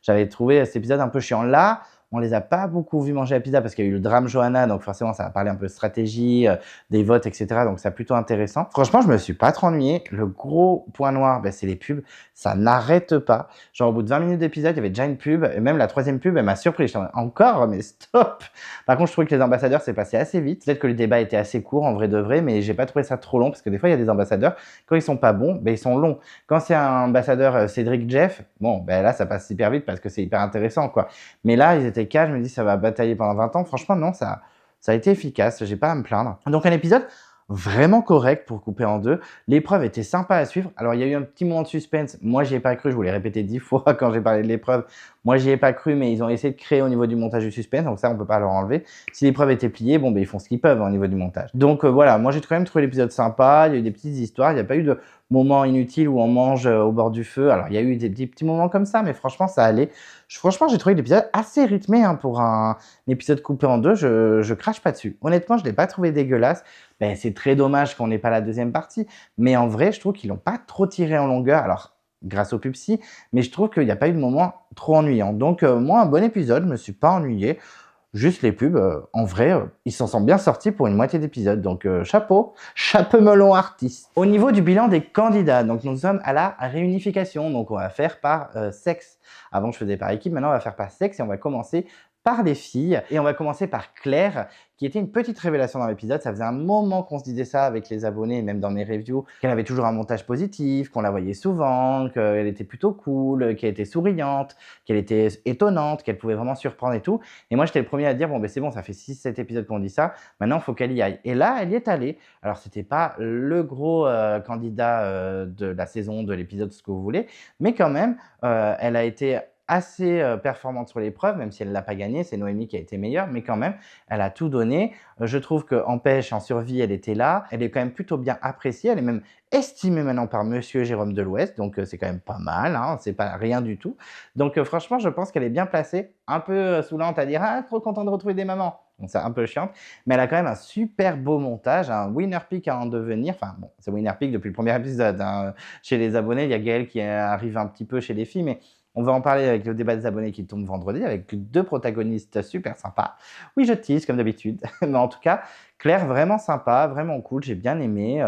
j'avais trouvé cet épisode un peu chiant. Là, on les a pas beaucoup vus manger la pizza parce qu'il y a eu le drame Johanna, donc forcément ça va parler un peu de stratégie, des votes, etc. Donc c'est plutôt intéressant. Franchement, je me suis pas trop ennuyé. Le gros point noir, c'est les pubs. Ça n'arrête pas. Genre au bout de 20 minutes d'épisode, il y avait déjà une pub. Et même la troisième pub, elle m'a surpris. Je me encore, mais stop. Par contre, je trouvais que les ambassadeurs, c'est passé assez vite. Peut-être que le débat était assez court en vrai de vrai, mais j'ai pas trouvé ça trop long parce que des fois, il y a des ambassadeurs, quand ils sont pas bons, ils sont longs. Quand c'est un ambassadeur Cédric Jeff, bon, là, ça passe hyper vite parce que c'est hyper intéressant, quoi. Mais là, ils étaient calmes. Je me dis, ça va batailler pendant 20 ans. Franchement, non, ça a été efficace. J'ai pas à me plaindre. Donc, un épisode vraiment correct pour couper en deux. L'épreuve était sympa à suivre. Alors, il y a eu un petit moment de suspense. Moi, j'y ai pas cru. Je vous l'ai répété 10 fois quand j'ai parlé de l'épreuve. Moi, j'y ai pas cru, mais ils ont essayé de créer au niveau du montage du suspense. Donc, ça, on peut pas leur enlever. Si l'épreuve était pliée, ils font ce qu'ils peuvent au niveau du montage. Donc, voilà. Moi, j'ai quand même trouvé l'épisode sympa. Il y a eu des petites histoires. Il n'y a pas eu de moments inutiles où on mange au bord du feu. Alors, il y a eu des petits moments comme ça, mais franchement, ça allait. Franchement, j'ai trouvé l'épisode assez rythmé pour un épisode coupé en deux. Je crache pas dessus. Honnêtement, je l'ai pas trouvé dégueulasse. C'est très dommage qu'on n'ait pas la deuxième partie. Mais en vrai, je trouve qu'ils l'ont pas trop tiré en longueur. Alors, grâce au Pupsi, mais je trouve qu'il n'y a pas eu de moment trop ennuyant. Donc, moi, un bon épisode, je me suis pas ennuyé. Juste les pubs, en vrai, ils s'en sont bien sortis pour une moitié d'épisode. Donc, chapeau melon artiste. Au niveau du bilan des candidats, donc nous sommes à la réunification. Donc, on va faire par sexe. Avant, je faisais par équipe. Maintenant, on va faire par sexe et on va commencer par les filles. Et on va commencer par Claire, qui était une petite révélation dans l'épisode. Ça faisait un moment qu'on se disait ça avec les abonnés, et même dans mes reviews, qu'elle avait toujours un montage positif, qu'on la voyait souvent, qu'elle était plutôt cool, qu'elle était souriante, qu'elle était étonnante, qu'elle pouvait vraiment surprendre et tout. Et moi, j'étais le premier à dire, c'est bon, ça fait 6-7 épisodes qu'on dit ça, maintenant, il faut qu'elle y aille. Et là, elle y est allée. Alors, c'était pas le gros candidat de la saison, de l'épisode, ce que vous voulez, mais quand même, elle a été assez performante sur l'épreuve, même si elle ne l'a pas gagnée, c'est Noémie qui a été meilleure, mais quand même, elle a tout donné. Je trouve qu'en pêche, en survie, elle était là. Elle est quand même plutôt bien appréciée. Elle est même estimée maintenant par Monsieur Jérôme de l'Ouest, donc c'est quand même pas mal, hein, c'est pas rien du tout. Donc franchement, je pense qu'elle est bien placée, un peu saoulante à dire « Ah, trop content de retrouver des mamans ». Donc c'est un peu chiant, mais elle a quand même un super beau montage, un winner pick à en devenir. Enfin bon, c'est winner pick depuis le premier épisode. Hein. Chez les abonnés, il y a Gaël qui arrive un petit peu chez les filles, mais on va en parler avec le débat des abonnés qui tombe vendredi, avec 2 protagonistes super sympas. Oui, je tease comme d'habitude, mais en tout cas, Claire, vraiment sympa, vraiment cool, j'ai bien aimé.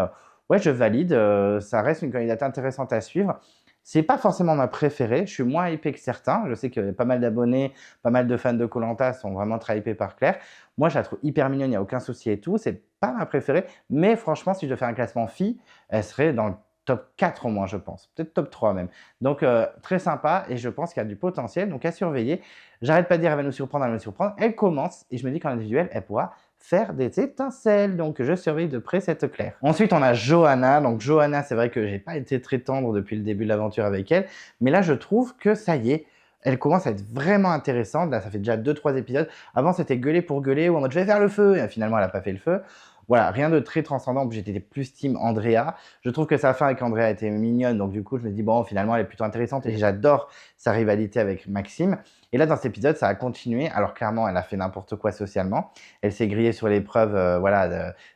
Ouais, je valide, ça reste une candidate intéressante à suivre. C'est pas forcément ma préférée, je suis moins hypé que certains. Je sais qu'il y a pas mal d'abonnés, pas mal de fans de Koh-Lanta sont vraiment très hypés par Claire. Moi, je la trouve hyper mignonne, il n'y a aucun souci et tout. C'est pas ma préférée, mais franchement, si je dois faire un classement fille, elle serait dans le top 4 au moins, je pense. Peut-être top 3 même. Donc, très sympa et je pense qu'il y a du potentiel. Donc, à surveiller. J'arrête pas de dire elle va nous surprendre, elle va nous surprendre. Elle commence et je me dis qu'en individuel, elle pourra faire des étincelles. Donc, je surveille de près cette Claire. Ensuite, on a Johanna. Donc, Johanna, c'est vrai que j'ai pas été très tendre depuis le début de l'aventure avec elle. Mais là, je trouve que ça y est. Elle commence à être vraiment intéressante. Là, ça fait déjà 2-3 épisodes. Avant, c'était gueuler pour gueuler ou en mode je vais faire le feu. Et finalement, elle n'a pas fait le feu. Voilà, rien de très transcendant. J'étais plus team Andrea. Je trouve que sa fin avec Andrea était mignonne. Donc, du coup, je me dis, bon, finalement, elle est plutôt intéressante. Et j'adore sa rivalité avec Maxime. Et là, dans cet épisode, ça a continué. Alors clairement, elle a fait n'importe quoi socialement. Elle s'est grillée sur l'épreuve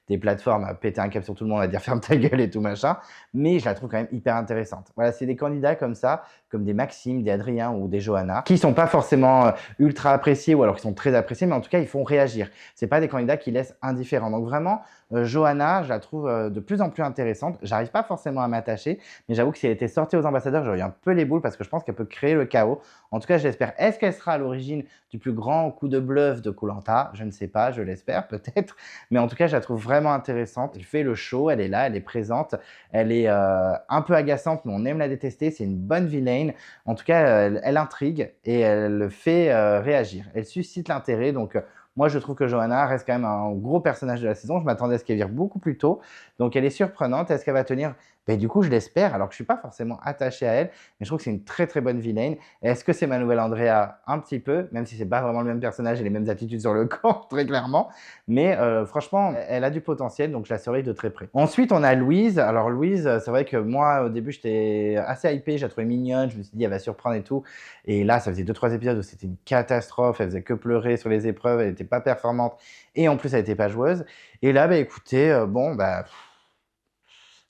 des plateformes, péter un câble sur tout le monde, à dire ferme ta gueule et tout machin. Mais je la trouve quand même hyper intéressante. Voilà, c'est des candidats comme ça, comme des Maxime, des Adrien ou des Johanna, qui sont pas forcément ultra appréciés ou alors qui sont très appréciés, mais en tout cas, ils font réagir. C'est pas des candidats qui laissent indifférents. Donc vraiment, Johanna, je la trouve de plus en plus intéressante. J'arrive pas forcément à m'attacher, mais j'avoue que si elle était sortie aux ambassadeurs, j'aurais eu un peu les boules parce que je pense qu'elle peut créer le chaos. En tout cas, je l'espère. Est-ce qu'elle sera à l'origine du plus grand coup de bluff de koh Lanta? Je ne sais pas, je l'espère peut-être. Mais en tout cas, je la trouve vraiment intéressante. Elle fait le show, elle est là, elle est présente. Elle est un peu agaçante, mais on aime la détester. C'est une bonne vilaine. En tout cas, elle intrigue et elle fait réagir. Elle suscite l'intérêt. Donc, moi, je trouve que Johanna reste quand même un gros personnage de la saison. Je m'attendais à ce qu'elle vire beaucoup plus tôt. Donc, elle est surprenante. Est-ce qu'elle va tenir? Ben, du coup, je l'espère, alors que je ne suis pas forcément attaché à elle, mais je trouve que c'est une très très bonne vilaine. Est-ce que c'est ma nouvelle Andrea? Un petit peu, même si ce n'est pas vraiment le même personnage et les mêmes attitudes sur le camp, très clairement. Mais franchement, elle a du potentiel, donc je la surveille de très près. Ensuite, on a Louise. Alors Louise, c'est vrai que moi, au début, j'étais assez hypé, je la trouvais mignonne, je me suis dit, elle va surprendre et tout. Et là, ça faisait 2-3 épisodes où c'était une catastrophe, elle faisait que pleurer sur les épreuves, elle n'était pas performante, et en plus, elle n'était pas joueuse. Et là, bah, écoutez,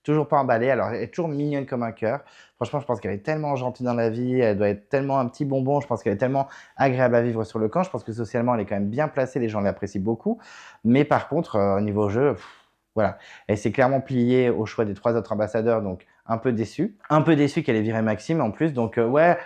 toujours pas emballée, alors elle est toujours mignonne comme un cœur. Franchement, je pense qu'elle est tellement gentille dans la vie, elle doit être tellement un petit bonbon, je pense qu'elle est tellement agréable à vivre sur le camp. Je pense que socialement, elle est quand même bien placée, les gens l'apprécient beaucoup. Mais par contre, au niveau jeu, voilà, elle s'est clairement pliée au choix des 3 autres ambassadeurs, donc un peu déçu. Un peu déçu qu'elle ait viré Maxime en plus, donc ouais,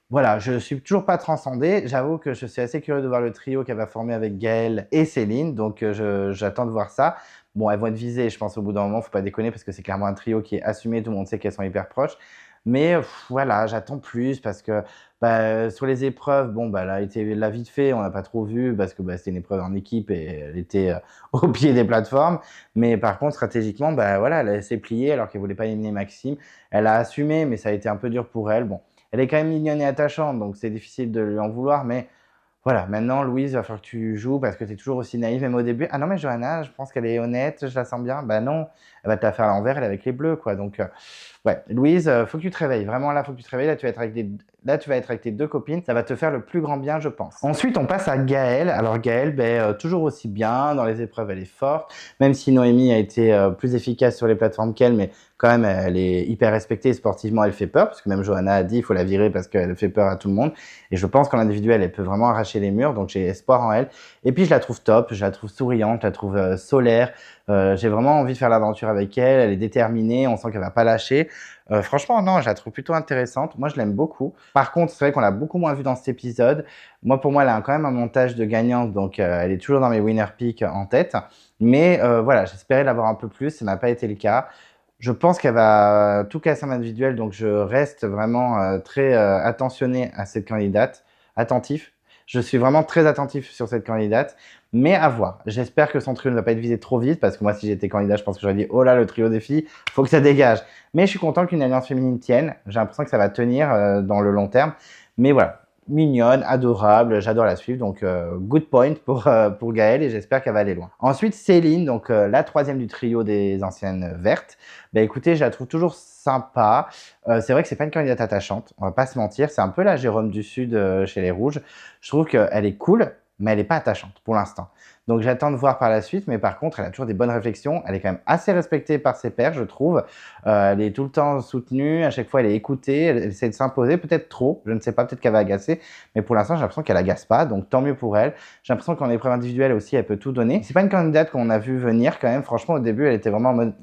voilà, je suis toujours pas transcendé. J'avoue que je suis assez curieux de voir le trio qu'elle va former avec Gaël et Céline, donc j'attends de voir ça. Bon, elles vont être visées, je pense, au bout d'un moment, faut pas déconner, parce que c'est clairement un trio qui est assumé, tout le monde sait qu'elles sont hyper proches. Mais voilà, j'attends plus, parce que sur les épreuves, bon, là, la vite fait, on n'a pas trop vu, parce que c'était une épreuve en équipe et elle était au pied des plateformes. Mais par contre, stratégiquement, voilà, elle s'est pliée alors qu'elle voulait pas éliminer Maxime. Elle a assumé, mais ça a été un peu dur pour elle. Bon, elle est quand même mignonne et attachante, donc c'est difficile de lui en vouloir, mais voilà, maintenant, Louise, il va falloir que tu joues parce que tu es toujours aussi naïve, même au début. Ah non, mais Johanna, je pense qu'elle est honnête, je la sens bien. Bah non, elle va te la faire à l'envers, elle est avec les bleus, quoi. Donc, ouais, Louise, faut que tu te réveilles. Vraiment, là, faut que tu te réveilles. Là, tu vas être avec tes 2 copines. Ça va te faire le plus grand bien, je pense. Ensuite, on passe à Gaëlle. Alors, Gaëlle, toujours aussi bien. Dans les épreuves, elle est forte. Même si Noémie a été plus efficace sur les plateformes qu'elle, mais quand même, elle est hyper respectée. Sportivement, elle fait peur. Parce que même Johanna a dit, il faut la virer parce qu'elle fait peur à tout le monde. Et je pense qu'en individuel, elle peut vraiment arracher les murs. Donc, j'ai espoir en elle. Et puis, je la trouve top. Je la trouve souriante. Je la trouve solaire. J'ai vraiment envie de faire l'aventure avec elle. Elle est déterminée. On sent qu'elle va pas lâcher. Franchement, non, je la trouve plutôt intéressante. Moi, je l'aime beaucoup. Par contre, c'est vrai qu'on l'a beaucoup moins vue dans cet épisode. Moi, pour moi, elle a quand même un montage de gagnante. Donc, elle est toujours dans mes winner picks en tête. Mais voilà, j'espérais l'avoir un peu plus. Ça n'a pas été le cas. Je pense qu'elle va tout casser en individuel. Donc, je reste vraiment très attentionné à cette candidate. Attentif. Je suis vraiment très attentif sur cette candidate, mais à voir. J'espère que son trio ne va pas être visé trop vite, parce que moi, si j'étais candidat, je pense que j'aurais dit « Oh là, le trio des filles, faut que ça dégage ». Mais je suis content qu'une alliance féminine tienne. J'ai l'impression que ça va tenir dans le long terme. Mais voilà, mignonne, adorable, j'adore la suivre. Donc, good point pour Gaëlle, et j'espère qu'elle va aller loin. Ensuite, Céline, donc la 3e du trio des anciennes vertes. Écoutez, je la trouve toujours sympa. C'est vrai que c'est pas une candidate attachante, on va pas se mentir. C'est un peu la Jérôme du Sud chez les Rouges. Je trouve qu'elle est cool, mais elle n'est pas attachante pour l'instant. Donc j'attends de voir par la suite, mais par contre, elle a toujours des bonnes réflexions. Elle est quand même assez respectée par ses pairs, je trouve. Elle est tout le temps soutenue, à chaque fois elle est écoutée, elle essaie de s'imposer, peut-être trop, je ne sais pas, peut-être qu'elle va agacer, mais pour l'instant j'ai l'impression qu'elle agace pas, donc tant mieux pour elle. J'ai l'impression qu'en épreuve individuelle aussi, elle peut tout donner. C'est pas une candidate qu'on a vu venir quand même, franchement au début elle était vraiment en mode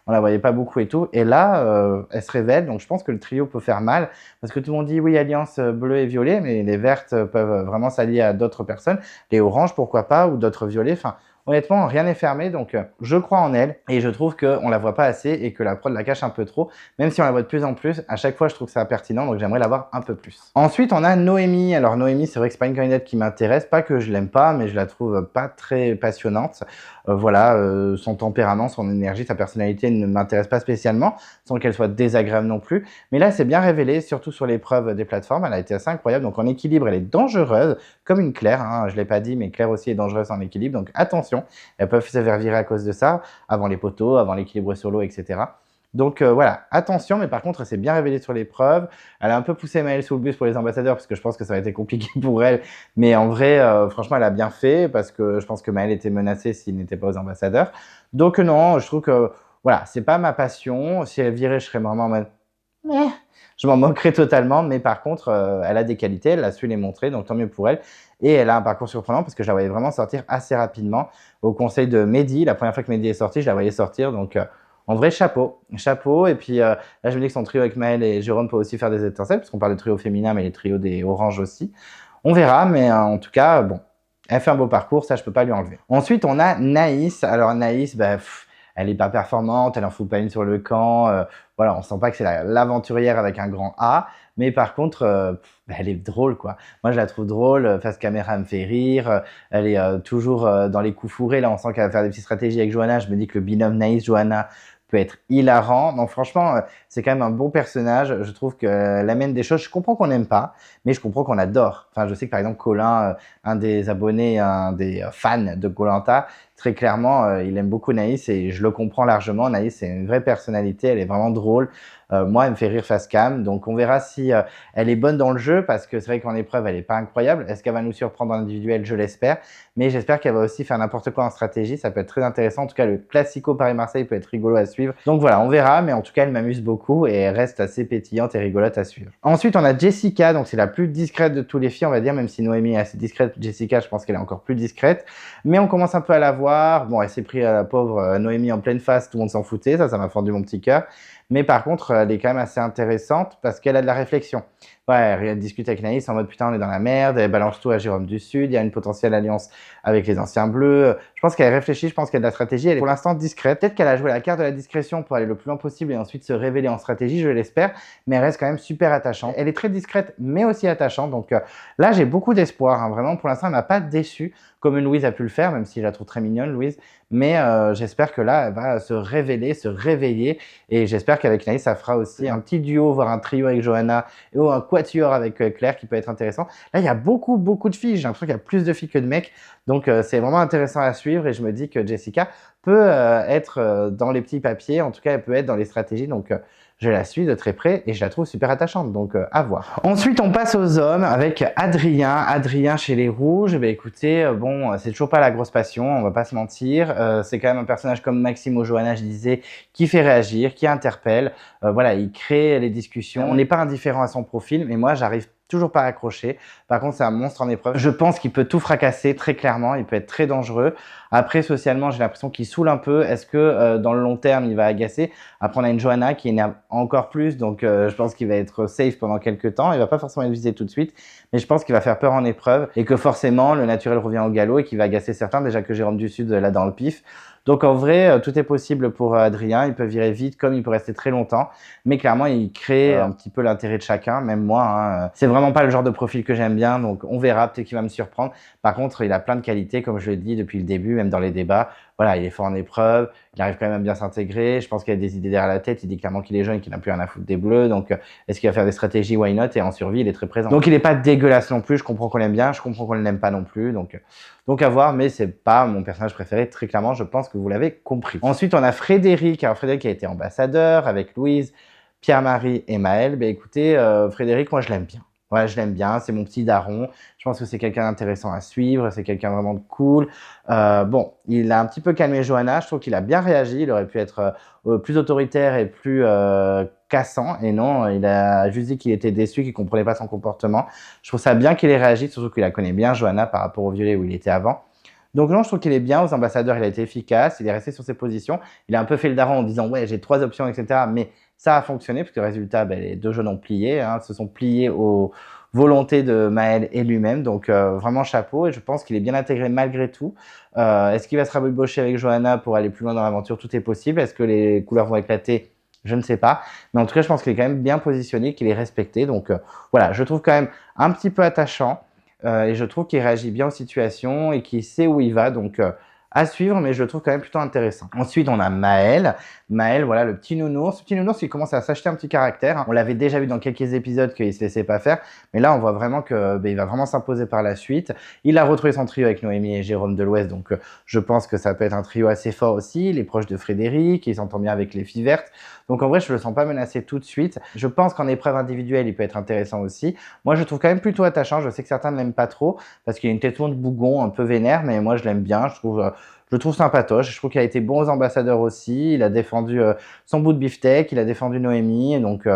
on la voyait pas beaucoup et tout, et là elle se révèle, donc je pense que le trio peut faire mal, parce que tout le monde dit oui, alliance bleue et violet, mais les vertes peuvent vraiment s'allier à d'autres personnes, les oranges pourquoi pas, ou d'autres violets, enfin honnêtement, rien n'est fermé, donc je crois en elle et je trouve qu'on la voit pas assez et que la prod la cache un peu trop, même si on la voit de plus en plus. À chaque fois, je trouve que c'est pertinent, donc j'aimerais la voir un peu plus. Ensuite, on a Noémie. Alors Noémie, c'est vrai que c'est pas une candidate qui m'intéresse, pas que je l'aime pas, mais je la trouve pas très passionnante. Voilà, son tempérament, son énergie, sa personnalité ne m'intéresse pas spécialement, sans qu'elle soit désagréable non plus. Mais là, c'est bien révélé, surtout sur l'épreuve des plateformes. Elle a été assez incroyable, donc en équilibre, elle est dangereuse, comme une Claire. Hein, je l'ai pas dit, mais Claire aussi est dangereuse en équilibre, donc attention. Elles peuvent se faire virer à cause de ça, avant les poteaux, avant l'équilibre sur l'eau, etc. Donc voilà, attention, mais par contre, elle s'est bien révélée sur l'épreuve. Elle a un peu poussé Maëlle sous le bus pour les ambassadeurs parce que je pense que ça aurait été compliqué pour elle. Mais en vrai, franchement, elle a bien fait parce que je pense que Maëlle était menacée s'il n'était pas aux ambassadeurs. Donc non, je trouve que voilà, c'est pas ma passion. Si elle virait, je serais vraiment en mode eh, je m'en moquerais totalement, mais par contre, elle a des qualités, elle a su les montrer, donc tant mieux pour elle. Et elle a un parcours surprenant parce que je la voyais vraiment sortir assez rapidement au conseil de Mehdi. La première fois que Mehdi est sorti, je la voyais sortir, donc en vrai, chapeau. Chapeau. Et puis là, je me dis que son trio avec Maëlle et Jérôme peut aussi faire des étincelles, parce qu'on parle de trio féminin, mais les trios des oranges aussi. On verra, mais en tout cas, bon, elle fait un beau parcours, ça, je peux pas lui enlever. Ensuite, on a Naïs. Alors, Naïs, bah, elle est pas performante, elle en fout pas une sur le camp. Voilà, on sent pas que c'est l'aventurière avec un grand A. Mais par contre, bah, elle est drôle, quoi. Moi, je la trouve drôle. Face caméra, elle me fait rire. Elle est toujours dans les coups fourrés. Là, on sent qu'elle va faire des petites stratégies avec Johanna. Je me dis que le binôme Naïs-Johanna peut être hilarant. Donc franchement, c'est quand même un bon personnage. Je trouve qu'elle amène des choses. Je comprends qu'on n'aime pas, mais je comprends qu'on adore. Enfin, je sais que par exemple, Colin, un des abonnés, un des fans de Koh-Lanta, très clairement, il aime beaucoup Naïs et je le comprends largement. Naïs, c'est une vraie personnalité. Elle est vraiment drôle. Moi, elle me fait rire face cam. Donc, on verra si elle est bonne dans le jeu parce que c'est vrai qu'en épreuve, elle n'est pas incroyable. Est-ce qu'elle va nous surprendre en individuel? Je l'espère. Mais j'espère qu'elle va aussi faire n'importe quoi en stratégie. Ça peut être très intéressant. En tout cas, le Classico Paris-Marseille peut être rigolo à suivre. Donc voilà, on verra. Mais en tout cas, elle m'amuse beaucoup et elle reste assez pétillante et rigolote à suivre. Ensuite, on a Jessica. Donc, c'est la plus discrète de tous les filles, on va dire. Même si Noémie est assez discrète, Jessica, je pense qu'elle est encore plus discrète. Mais on commence un peu à la voir. Bon, elle s'est pris à la pauvre Noémie en pleine face. Tout le monde s'en foutait. Ça m'a fendu mon petit cœur. Mais par contre, elle est quand même assez intéressante parce qu'elle a de la réflexion. Ouais, elle discute avec Naïs en mode putain, on est dans la merde, elle balance tout à Jérôme du Sud, il y a une potentielle alliance avec les anciens bleus. Je pense qu'elle réfléchit, je pense qu'elle a de la stratégie, elle est pour l'instant discrète. Peut-être qu'elle a joué la carte de la discrétion pour aller le plus loin possible et ensuite se révéler en stratégie, je l'espère, mais elle reste quand même super attachante. Elle est très discrète, mais aussi attachante, donc là j'ai beaucoup d'espoir, hein. Vraiment pour l'instant elle m'a pas déçu comme une Louise a pu le faire, même si je la trouve très mignonne Louise, mais j'espère que là elle va se révéler, se réveiller et j'espère qu'avec Naïs ça fera aussi un petit duo, voire un trio avec Johanna et un quatuor avec Claire qui peut être intéressant. Là, il y a beaucoup de filles. J'ai l'impression qu'il y a plus de filles que de mecs. Donc, c'est vraiment intéressant à suivre. Et je me dis que Jessica peut être dans les petits papiers. En tout cas, elle peut être dans les stratégies. Donc, je la suis de très près et je la trouve super attachante. Donc, à voir. Ensuite, on passe aux hommes avec Adrien. Adrien chez les Rouges. Ben, écoutez, bon, c'est toujours pas la grosse passion. On va pas se mentir. C'est quand même un personnage comme Maxime ou Johanna, je disais, qui fait réagir, qui interpelle. Voilà, il crée les discussions. On n'est pas indifférent à son profil, mais moi, j'arrive toujours pas accroché. Par contre, c'est un monstre en épreuve. Je pense qu'il peut tout fracasser très clairement. Il peut être très dangereux. Après, socialement, j'ai l'impression qu'il saoule un peu. Est-ce que dans le long terme, il va agacer? Après, on a une Johanna qui énerve encore plus. Donc, je pense qu'il va être safe pendant quelques temps. Il va pas forcément être visé tout de suite. Mais je pense qu'il va faire peur en épreuve et que forcément, le naturel revient au galop et qu'il va agacer certains. Déjà que Jérôme du Sud, là, dans le pif. Donc en vrai, tout est possible pour Adrien. Il peut virer vite comme il peut rester très longtemps. Mais clairement, il crée un petit peu l'intérêt de chacun, même moi. Hein. C'est vraiment pas le genre de profil que j'aime bien. Donc on verra, peut-être qu'il va me surprendre. Par contre, il a plein de qualités, comme je l'ai dit depuis le début, même dans les débats. Voilà, il est fort en épreuve. Il arrive quand même à bien s'intégrer. Je pense qu'il a des idées derrière la tête. Il dit clairement qu'il est jeune et qu'il n'a plus rien à foutre des bleus. Donc est-ce qu'il va faire des stratégies? Why not? Et en survie, il est très présent. Donc il n'est pas dégueulasse non plus. Je comprends qu'on l'aime bien. Je comprends qu'on ne l'aime pas non plus. Donc à voir, mais c'est pas mon personnage préféré, très clairement, je pense que vous l'avez compris. Ensuite, on a Frédéric. Alors Frédéric a été ambassadeur avec Louise, Pierre-Marie et Maëlle. Ben écoutez, Frédéric, moi je l'aime bien. Ouais, je l'aime bien, c'est mon petit daron. Je pense que c'est quelqu'un d'intéressant à suivre, c'est quelqu'un vraiment de cool. Bon, il a un petit peu calmé Johanna, je trouve qu'il a bien réagi. Il aurait pu être plus autoritaire et plus cassant. Et non, il a juste dit qu'il était déçu, qu'il ne comprenait pas son comportement. Je trouve ça bien qu'il ait réagi, surtout qu'il la connaît bien, Johanna, par rapport au violet où il était avant. Donc non, je trouve qu'il est bien. Aux ambassadeurs, il a été efficace, il est resté sur ses positions. Il a un peu fait le daron en disant « ouais, j'ai 3 options, etc. » Mais ça a fonctionné, parce que le résultat, ben, les 2 jeunes ont plié, hein, se sont pliés aux volontés de Maëlle et lui-même. Donc vraiment chapeau, et je pense qu'il est bien intégré malgré tout. Est-ce qu'il va se rabibocher avec Johanna pour aller plus loin dans l'aventure? Tout est possible. Est-ce que les couleurs vont éclater? Je ne sais pas. Mais en tout cas, je pense qu'il est quand même bien positionné, qu'il est respecté. Donc voilà, je trouve quand même un petit peu attachant. Et je trouve qu'il réagit bien aux situations et qu'il sait où il va. Donc à suivre, mais je le trouve quand même plutôt intéressant. Ensuite, on a Maël. Maël, voilà, le petit nounours. Le petit nounours, il commence à s'acheter un petit caractère, hein. On l'avait déjà vu dans quelques épisodes qu'il se laissait pas faire, mais là, on voit vraiment que il va vraiment s'imposer par la suite. Il a retrouvé son trio avec Noémie et Jérôme de l'Ouest, donc je pense que ça peut être un trio assez fort aussi. Il est proche de Frédéric, il s'entend bien avec les filles vertes. Donc en vrai, je le sens pas menacé tout de suite. Je pense qu'en épreuve individuelle, il peut être intéressant aussi. Moi, je le trouve quand même plutôt attachant. Je sais que certains ne l'aiment pas trop parce qu'il a une tête de bougon un peu vénère, mais moi, je l'aime bien. Je le trouve sympatoche. Je trouve qu'il a été bon aux ambassadeurs aussi. Il a défendu son bout de beefsteak, il a défendu Noémie. Donc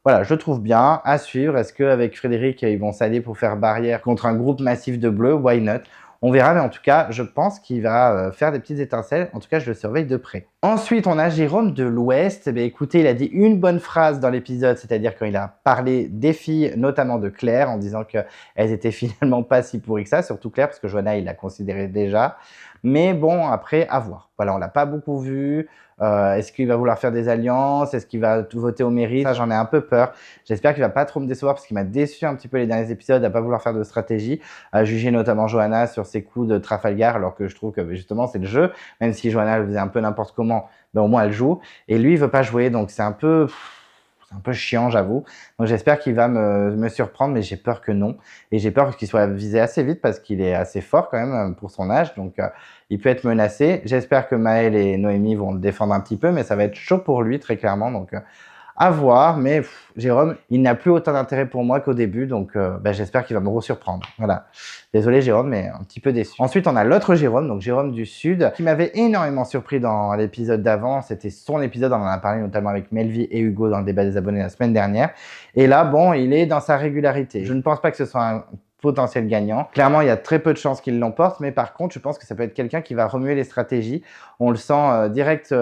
voilà, je le trouve bien. À suivre. Est-ce qu'avec Frédéric, ils vont s'allier pour faire barrière contre un groupe massif de bleus? Why not? On verra, mais en tout cas, je pense qu'il va faire des petites étincelles. En tout cas, je le surveille de près. Ensuite, on a Jérôme de l'Ouest. Écoutez, il a dit une bonne phrase dans l'épisode, c'est-à-dire quand il a parlé des filles, notamment de Claire, en disant qu'elles étaient finalement pas si pourries que ça, surtout Claire, parce que Johanna, il l'a considéré déjà. Mais bon, après, à voir. Voilà, on l'a pas beaucoup vu. Est-ce qu'il va vouloir faire des alliances? Est-ce qu'il va voter au mérite? Ça, j'en ai un peu peur. J'espère qu'il va pas trop me décevoir parce qu'il m'a déçu un petit peu les derniers épisodes à pas vouloir faire de stratégie, à juger notamment Johanna sur ses coups de Trafalgar, alors que je trouve que justement c'est le jeu. Même si Johanna le faisait un peu n'importe comment, ben au moins elle joue. Et lui, il veut pas jouer, donc c'est un peu chiant, j'avoue. Donc j'espère qu'il va me surprendre, mais j'ai peur que non. Et j'ai peur qu'il soit visé assez vite parce qu'il est assez fort quand même pour son âge. Donc il peut être menacé. J'espère que Maël et Noémie vont le défendre un petit peu, mais ça va être chaud pour lui, très clairement. Donc à voir. Mais Jérôme, il n'a plus autant d'intérêt pour moi qu'au début. Donc j'espère qu'il va me surprendre. Voilà. Désolé Jérôme, mais un petit peu déçu. Ensuite, on a l'autre Jérôme, donc Jérôme du Sud, qui m'avait énormément surpris dans l'épisode d'avant. C'était son épisode, on en a parlé notamment avec Melvie et Hugo dans le débat des abonnés la semaine dernière. Et là, bon, il est dans sa régularité. Je ne pense pas que ce soit un potentiel gagnant. Clairement, il y a très peu de chances qu'il l'emporte, mais par contre, je pense que ça peut être quelqu'un qui va remuer les stratégies. On le sent direct,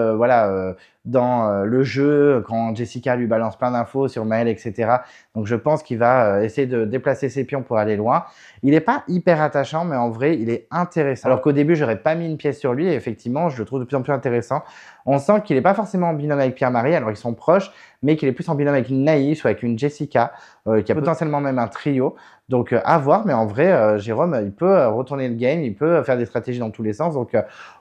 dans le jeu, quand Jessica lui balance plein d'infos sur Maël, etc. Donc, je pense qu'il va essayer de déplacer ses pions pour aller loin. Il n'est pas hyper attachant, mais en vrai, il est intéressant. Alors qu'au début, j'aurais pas mis une pièce sur lui, et effectivement, je le trouve de plus en plus intéressant. On sent qu'il n'est pas forcément en binôme avec Pierre-Marie, alors ils sont proches, mais qu'il est plus en binôme avec une Naïs ou avec une Jessica, qui a potentiellement même un trio. Donc à voir, mais en vrai, Jérôme, il peut retourner le game, il peut faire des stratégies dans tous les sens. Donc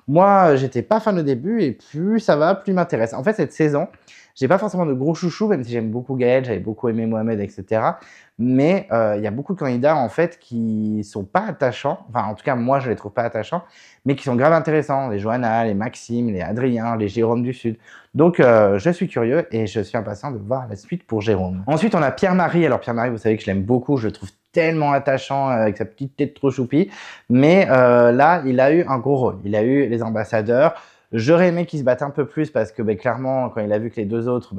moi, j'étais pas fan au début, et plus ça va, plus m'intéresse. En fait, cette saison, j'ai pas forcément de gros chouchous, même si j'aime beaucoup Gaël, j'avais beaucoup aimé Mohamed, etc. Mais il y a beaucoup de candidats en fait qui sont pas attachants. Enfin, en tout cas, moi, je les trouve pas attachants, mais qui sont grave intéressants. Les Johanna, les Maxime, les Adrien, les Jérôme du Sud. Donc, je suis curieux et je suis impatient de voir la suite pour Jérôme. Ensuite, on a Pierre-Marie. Alors, Pierre-Marie, vous savez que je l'aime beaucoup. Je le trouve tellement attachant avec sa petite tête trop choupie. Mais là, il a eu un gros rôle. Il a eu les ambassadeurs. J'aurais aimé qu'il se batte un peu plus parce que clairement, quand il a vu que les deux autres,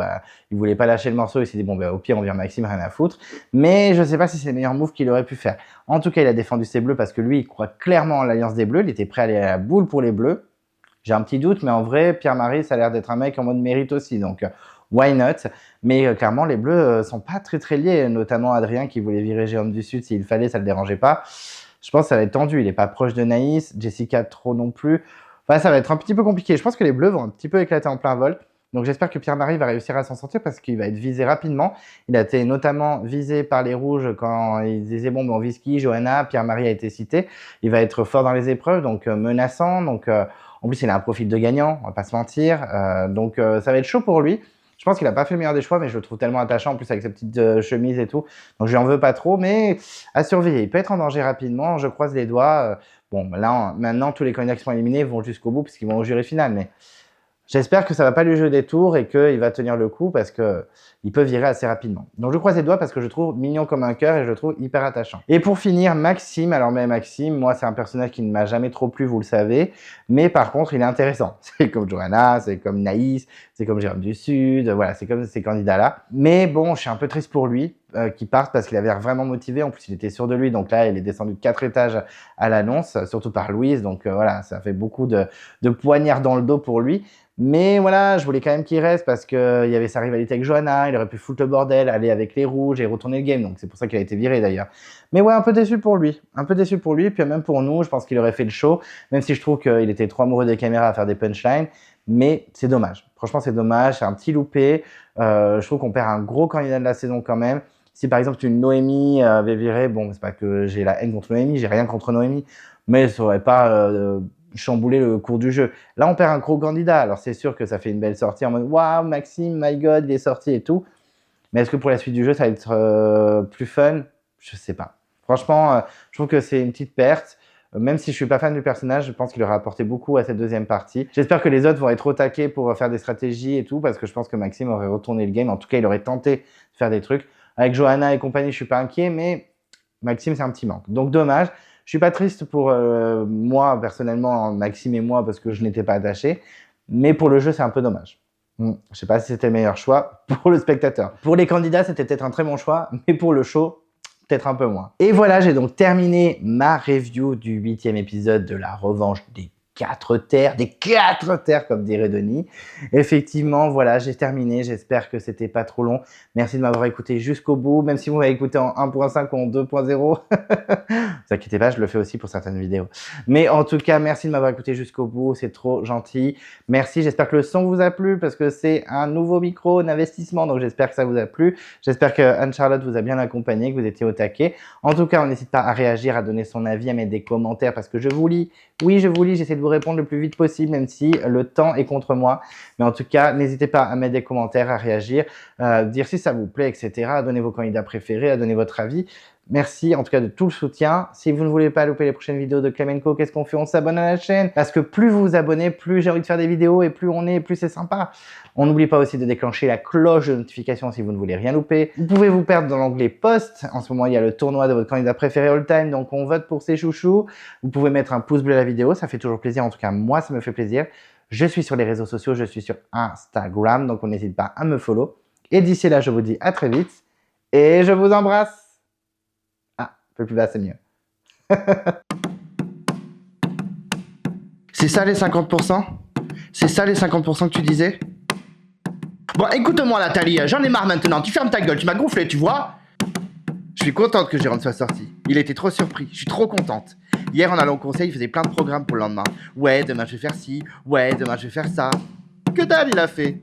ils voulaient pas lâcher le morceau, il s'est dit bon, au pire, on vire Maxime, rien à foutre. Mais je sais pas si c'est le meilleur move qu'il aurait pu faire. En tout cas, il a défendu ses bleus parce que lui, il croit clairement en l'alliance des bleus. Il était prêt à aller à la boule pour les bleus. J'ai un petit doute, mais en vrai, Pierre-Marie, ça a l'air d'être un mec en mode mérite aussi. Donc, why not? Mais clairement, les bleus sont pas très très liés, notamment Adrien qui voulait virer Jérôme du Sud s'il fallait, ça le dérangeait pas. Je pense que ça va être tendu. Il est pas proche de Naïs, Jessica trop non plus. Enfin, ça va être un petit peu compliqué. Je pense que les bleus vont un petit peu éclater en plein vol. Donc j'espère que Pierre-Marie va réussir à s'en sortir parce qu'il va être visé rapidement. Il a été notamment visé par les rouges quand ils disaient bon, on vise qui? Johanna, Pierre-Marie a été cité. Il va être fort dans les épreuves, donc menaçant. Donc en plus, il a un profil de gagnant, on va pas se mentir. Donc ça va être chaud pour lui. Je pense qu'il a pas fait le meilleur des choix, mais je le trouve tellement attachant, en plus avec sa petite chemise et tout. Donc je lui en veux pas trop, mais à surveiller. Il peut être en danger rapidement, je croise les doigts. Bon, là, maintenant, tous les candidats qui sont éliminés vont jusqu'au bout parce qu'ils vont au jury final. Mais j'espère que ça va pas lui jouer des tours et qu'il va tenir le coup parce qu'il peut virer assez rapidement. Donc je croise les doigts parce que je le trouve mignon comme un cœur et je le trouve hyper attachant. Et pour finir, Maxime. Alors mais Maxime, moi c'est un personnage qui ne m'a jamais trop plu, vous le savez. Mais par contre, il est intéressant. C'est comme Johanna, c'est comme Naïs, c'est comme Jérôme du Sud. Voilà, c'est comme ces candidats-là. Mais bon, je suis un peu triste pour lui qui parte parce qu'il avait l'air vraiment motivé. En plus, il était sûr de lui. Donc là, il est descendu de 4 étages à l'annonce, surtout par Louise. Donc voilà, ça fait beaucoup de poignards dans le dos pour lui. Mais voilà, je voulais quand même qu'il reste parce qu'il y avait sa rivalité avec Johanna, il aurait pu foutre le bordel, aller avec les rouges et retourner le game. Donc c'est pour ça qu'il a été viré d'ailleurs. Mais ouais, un peu déçu pour lui. Un peu déçu pour lui, puis même pour nous, je pense qu'il aurait fait le show, même si je trouve qu'il était trop amoureux des caméras à faire des punchlines. Mais c'est dommage. Franchement, c'est dommage, c'est un petit loupé. Je trouve qu'on perd un gros candidat de la saison quand même. Si par exemple une Noémie avait viré, bon, c'est pas que j'ai la haine contre Noémie, j'ai rien contre Noémie, mais ça aurait pas chambouler le cours du jeu. Là, on perd un gros candidat. Alors, c'est sûr que ça fait une belle sortie en mode « Waouh, Maxime, my God, il est sorti et tout ». Mais est-ce que pour la suite du jeu, ça va être plus fun? Je sais pas. Franchement, je trouve que c'est une petite perte. Même si je suis pas fan du personnage, je pense qu'il aura apporté beaucoup à cette deuxième partie. J'espère que les autres vont être au taquet pour faire des stratégies et tout, parce que je pense que Maxime aurait retourné le game. En tout cas, il aurait tenté de faire des trucs. Avec Johanna et compagnie, je suis pas inquiet, mais Maxime, c'est un petit manque. Donc, dommage. Je suis pas triste pour moi, personnellement, Maxime et moi, parce que je n'étais pas attaché. Mais pour le jeu, c'est un peu dommage. Je sais pas si c'était le meilleur choix pour le spectateur. Pour les candidats, c'était peut-être un très bon choix, mais pour le show, peut-être un peu moins. Et voilà, j'ai donc terminé ma review du 8e épisode de la revanche des 4 terres, comme dirait Denis. Effectivement, voilà, j'ai terminé. J'espère que c'était pas trop long. Merci de m'avoir écouté jusqu'au bout, même si vous m'avez écouté en 1.5 ou en 2.0. Ne vous inquiétez pas, je le fais aussi pour certaines vidéos. Mais en tout cas, merci de m'avoir écouté jusqu'au bout. C'est trop gentil. Merci. J'espère que le son vous a plu parce que c'est un nouveau micro, un investissement. Donc, j'espère que ça vous a plu. J'espère que Anne-Charlotte vous a bien accompagné, que vous étiez au taquet. En tout cas, on n'hésite pas à réagir, à donner son avis, à mettre des commentaires parce que je vous lis. Oui, je vous lis. J'essaie de vous répondre le plus vite possible, même si le temps est contre moi. Mais en tout cas, n'hésitez pas à mettre des commentaires, à réagir, dire si ça vous plaît, etc., à donner vos candidats préférés, à donner votre avis. Merci en tout cas de tout le soutien. Si vous ne voulez pas louper les prochaines vidéos de Klemenko, qu'est-ce qu'on fait? On s'abonne à la chaîne. Parce que plus vous vous abonnez, plus j'ai envie de faire des vidéos et plus on est, plus c'est sympa. On n'oublie pas aussi de déclencher la cloche de notification si vous ne voulez rien louper. Vous pouvez vous perdre dans l'onglet post. En ce moment, il y a le tournoi de votre candidat préféré all time, donc on vote pour ses chouchous. Vous pouvez mettre un pouce bleu à la vidéo, ça fait toujours plaisir. En tout cas, moi, ça me fait plaisir. Je suis sur les réseaux sociaux, je suis sur Instagram, donc on n'hésite pas à me follow. Et d'ici là, je vous dis à très vite et je vous embrasse. Un peu plus bas, c'est mieux. C'est ça les 50%? C'est ça les 50% que tu disais? Bon, écoute-moi Nathalie, j'en ai marre maintenant, tu fermes ta gueule, tu m'as gonflé, tu vois? Je suis contente que Jérôme soit sorti. Il était trop surpris, je suis trop contente. Hier, en allant au conseil, il faisait plein de programmes pour le lendemain. Ouais, demain je vais faire ci, ouais, demain je vais faire ça. Que dalle il a fait?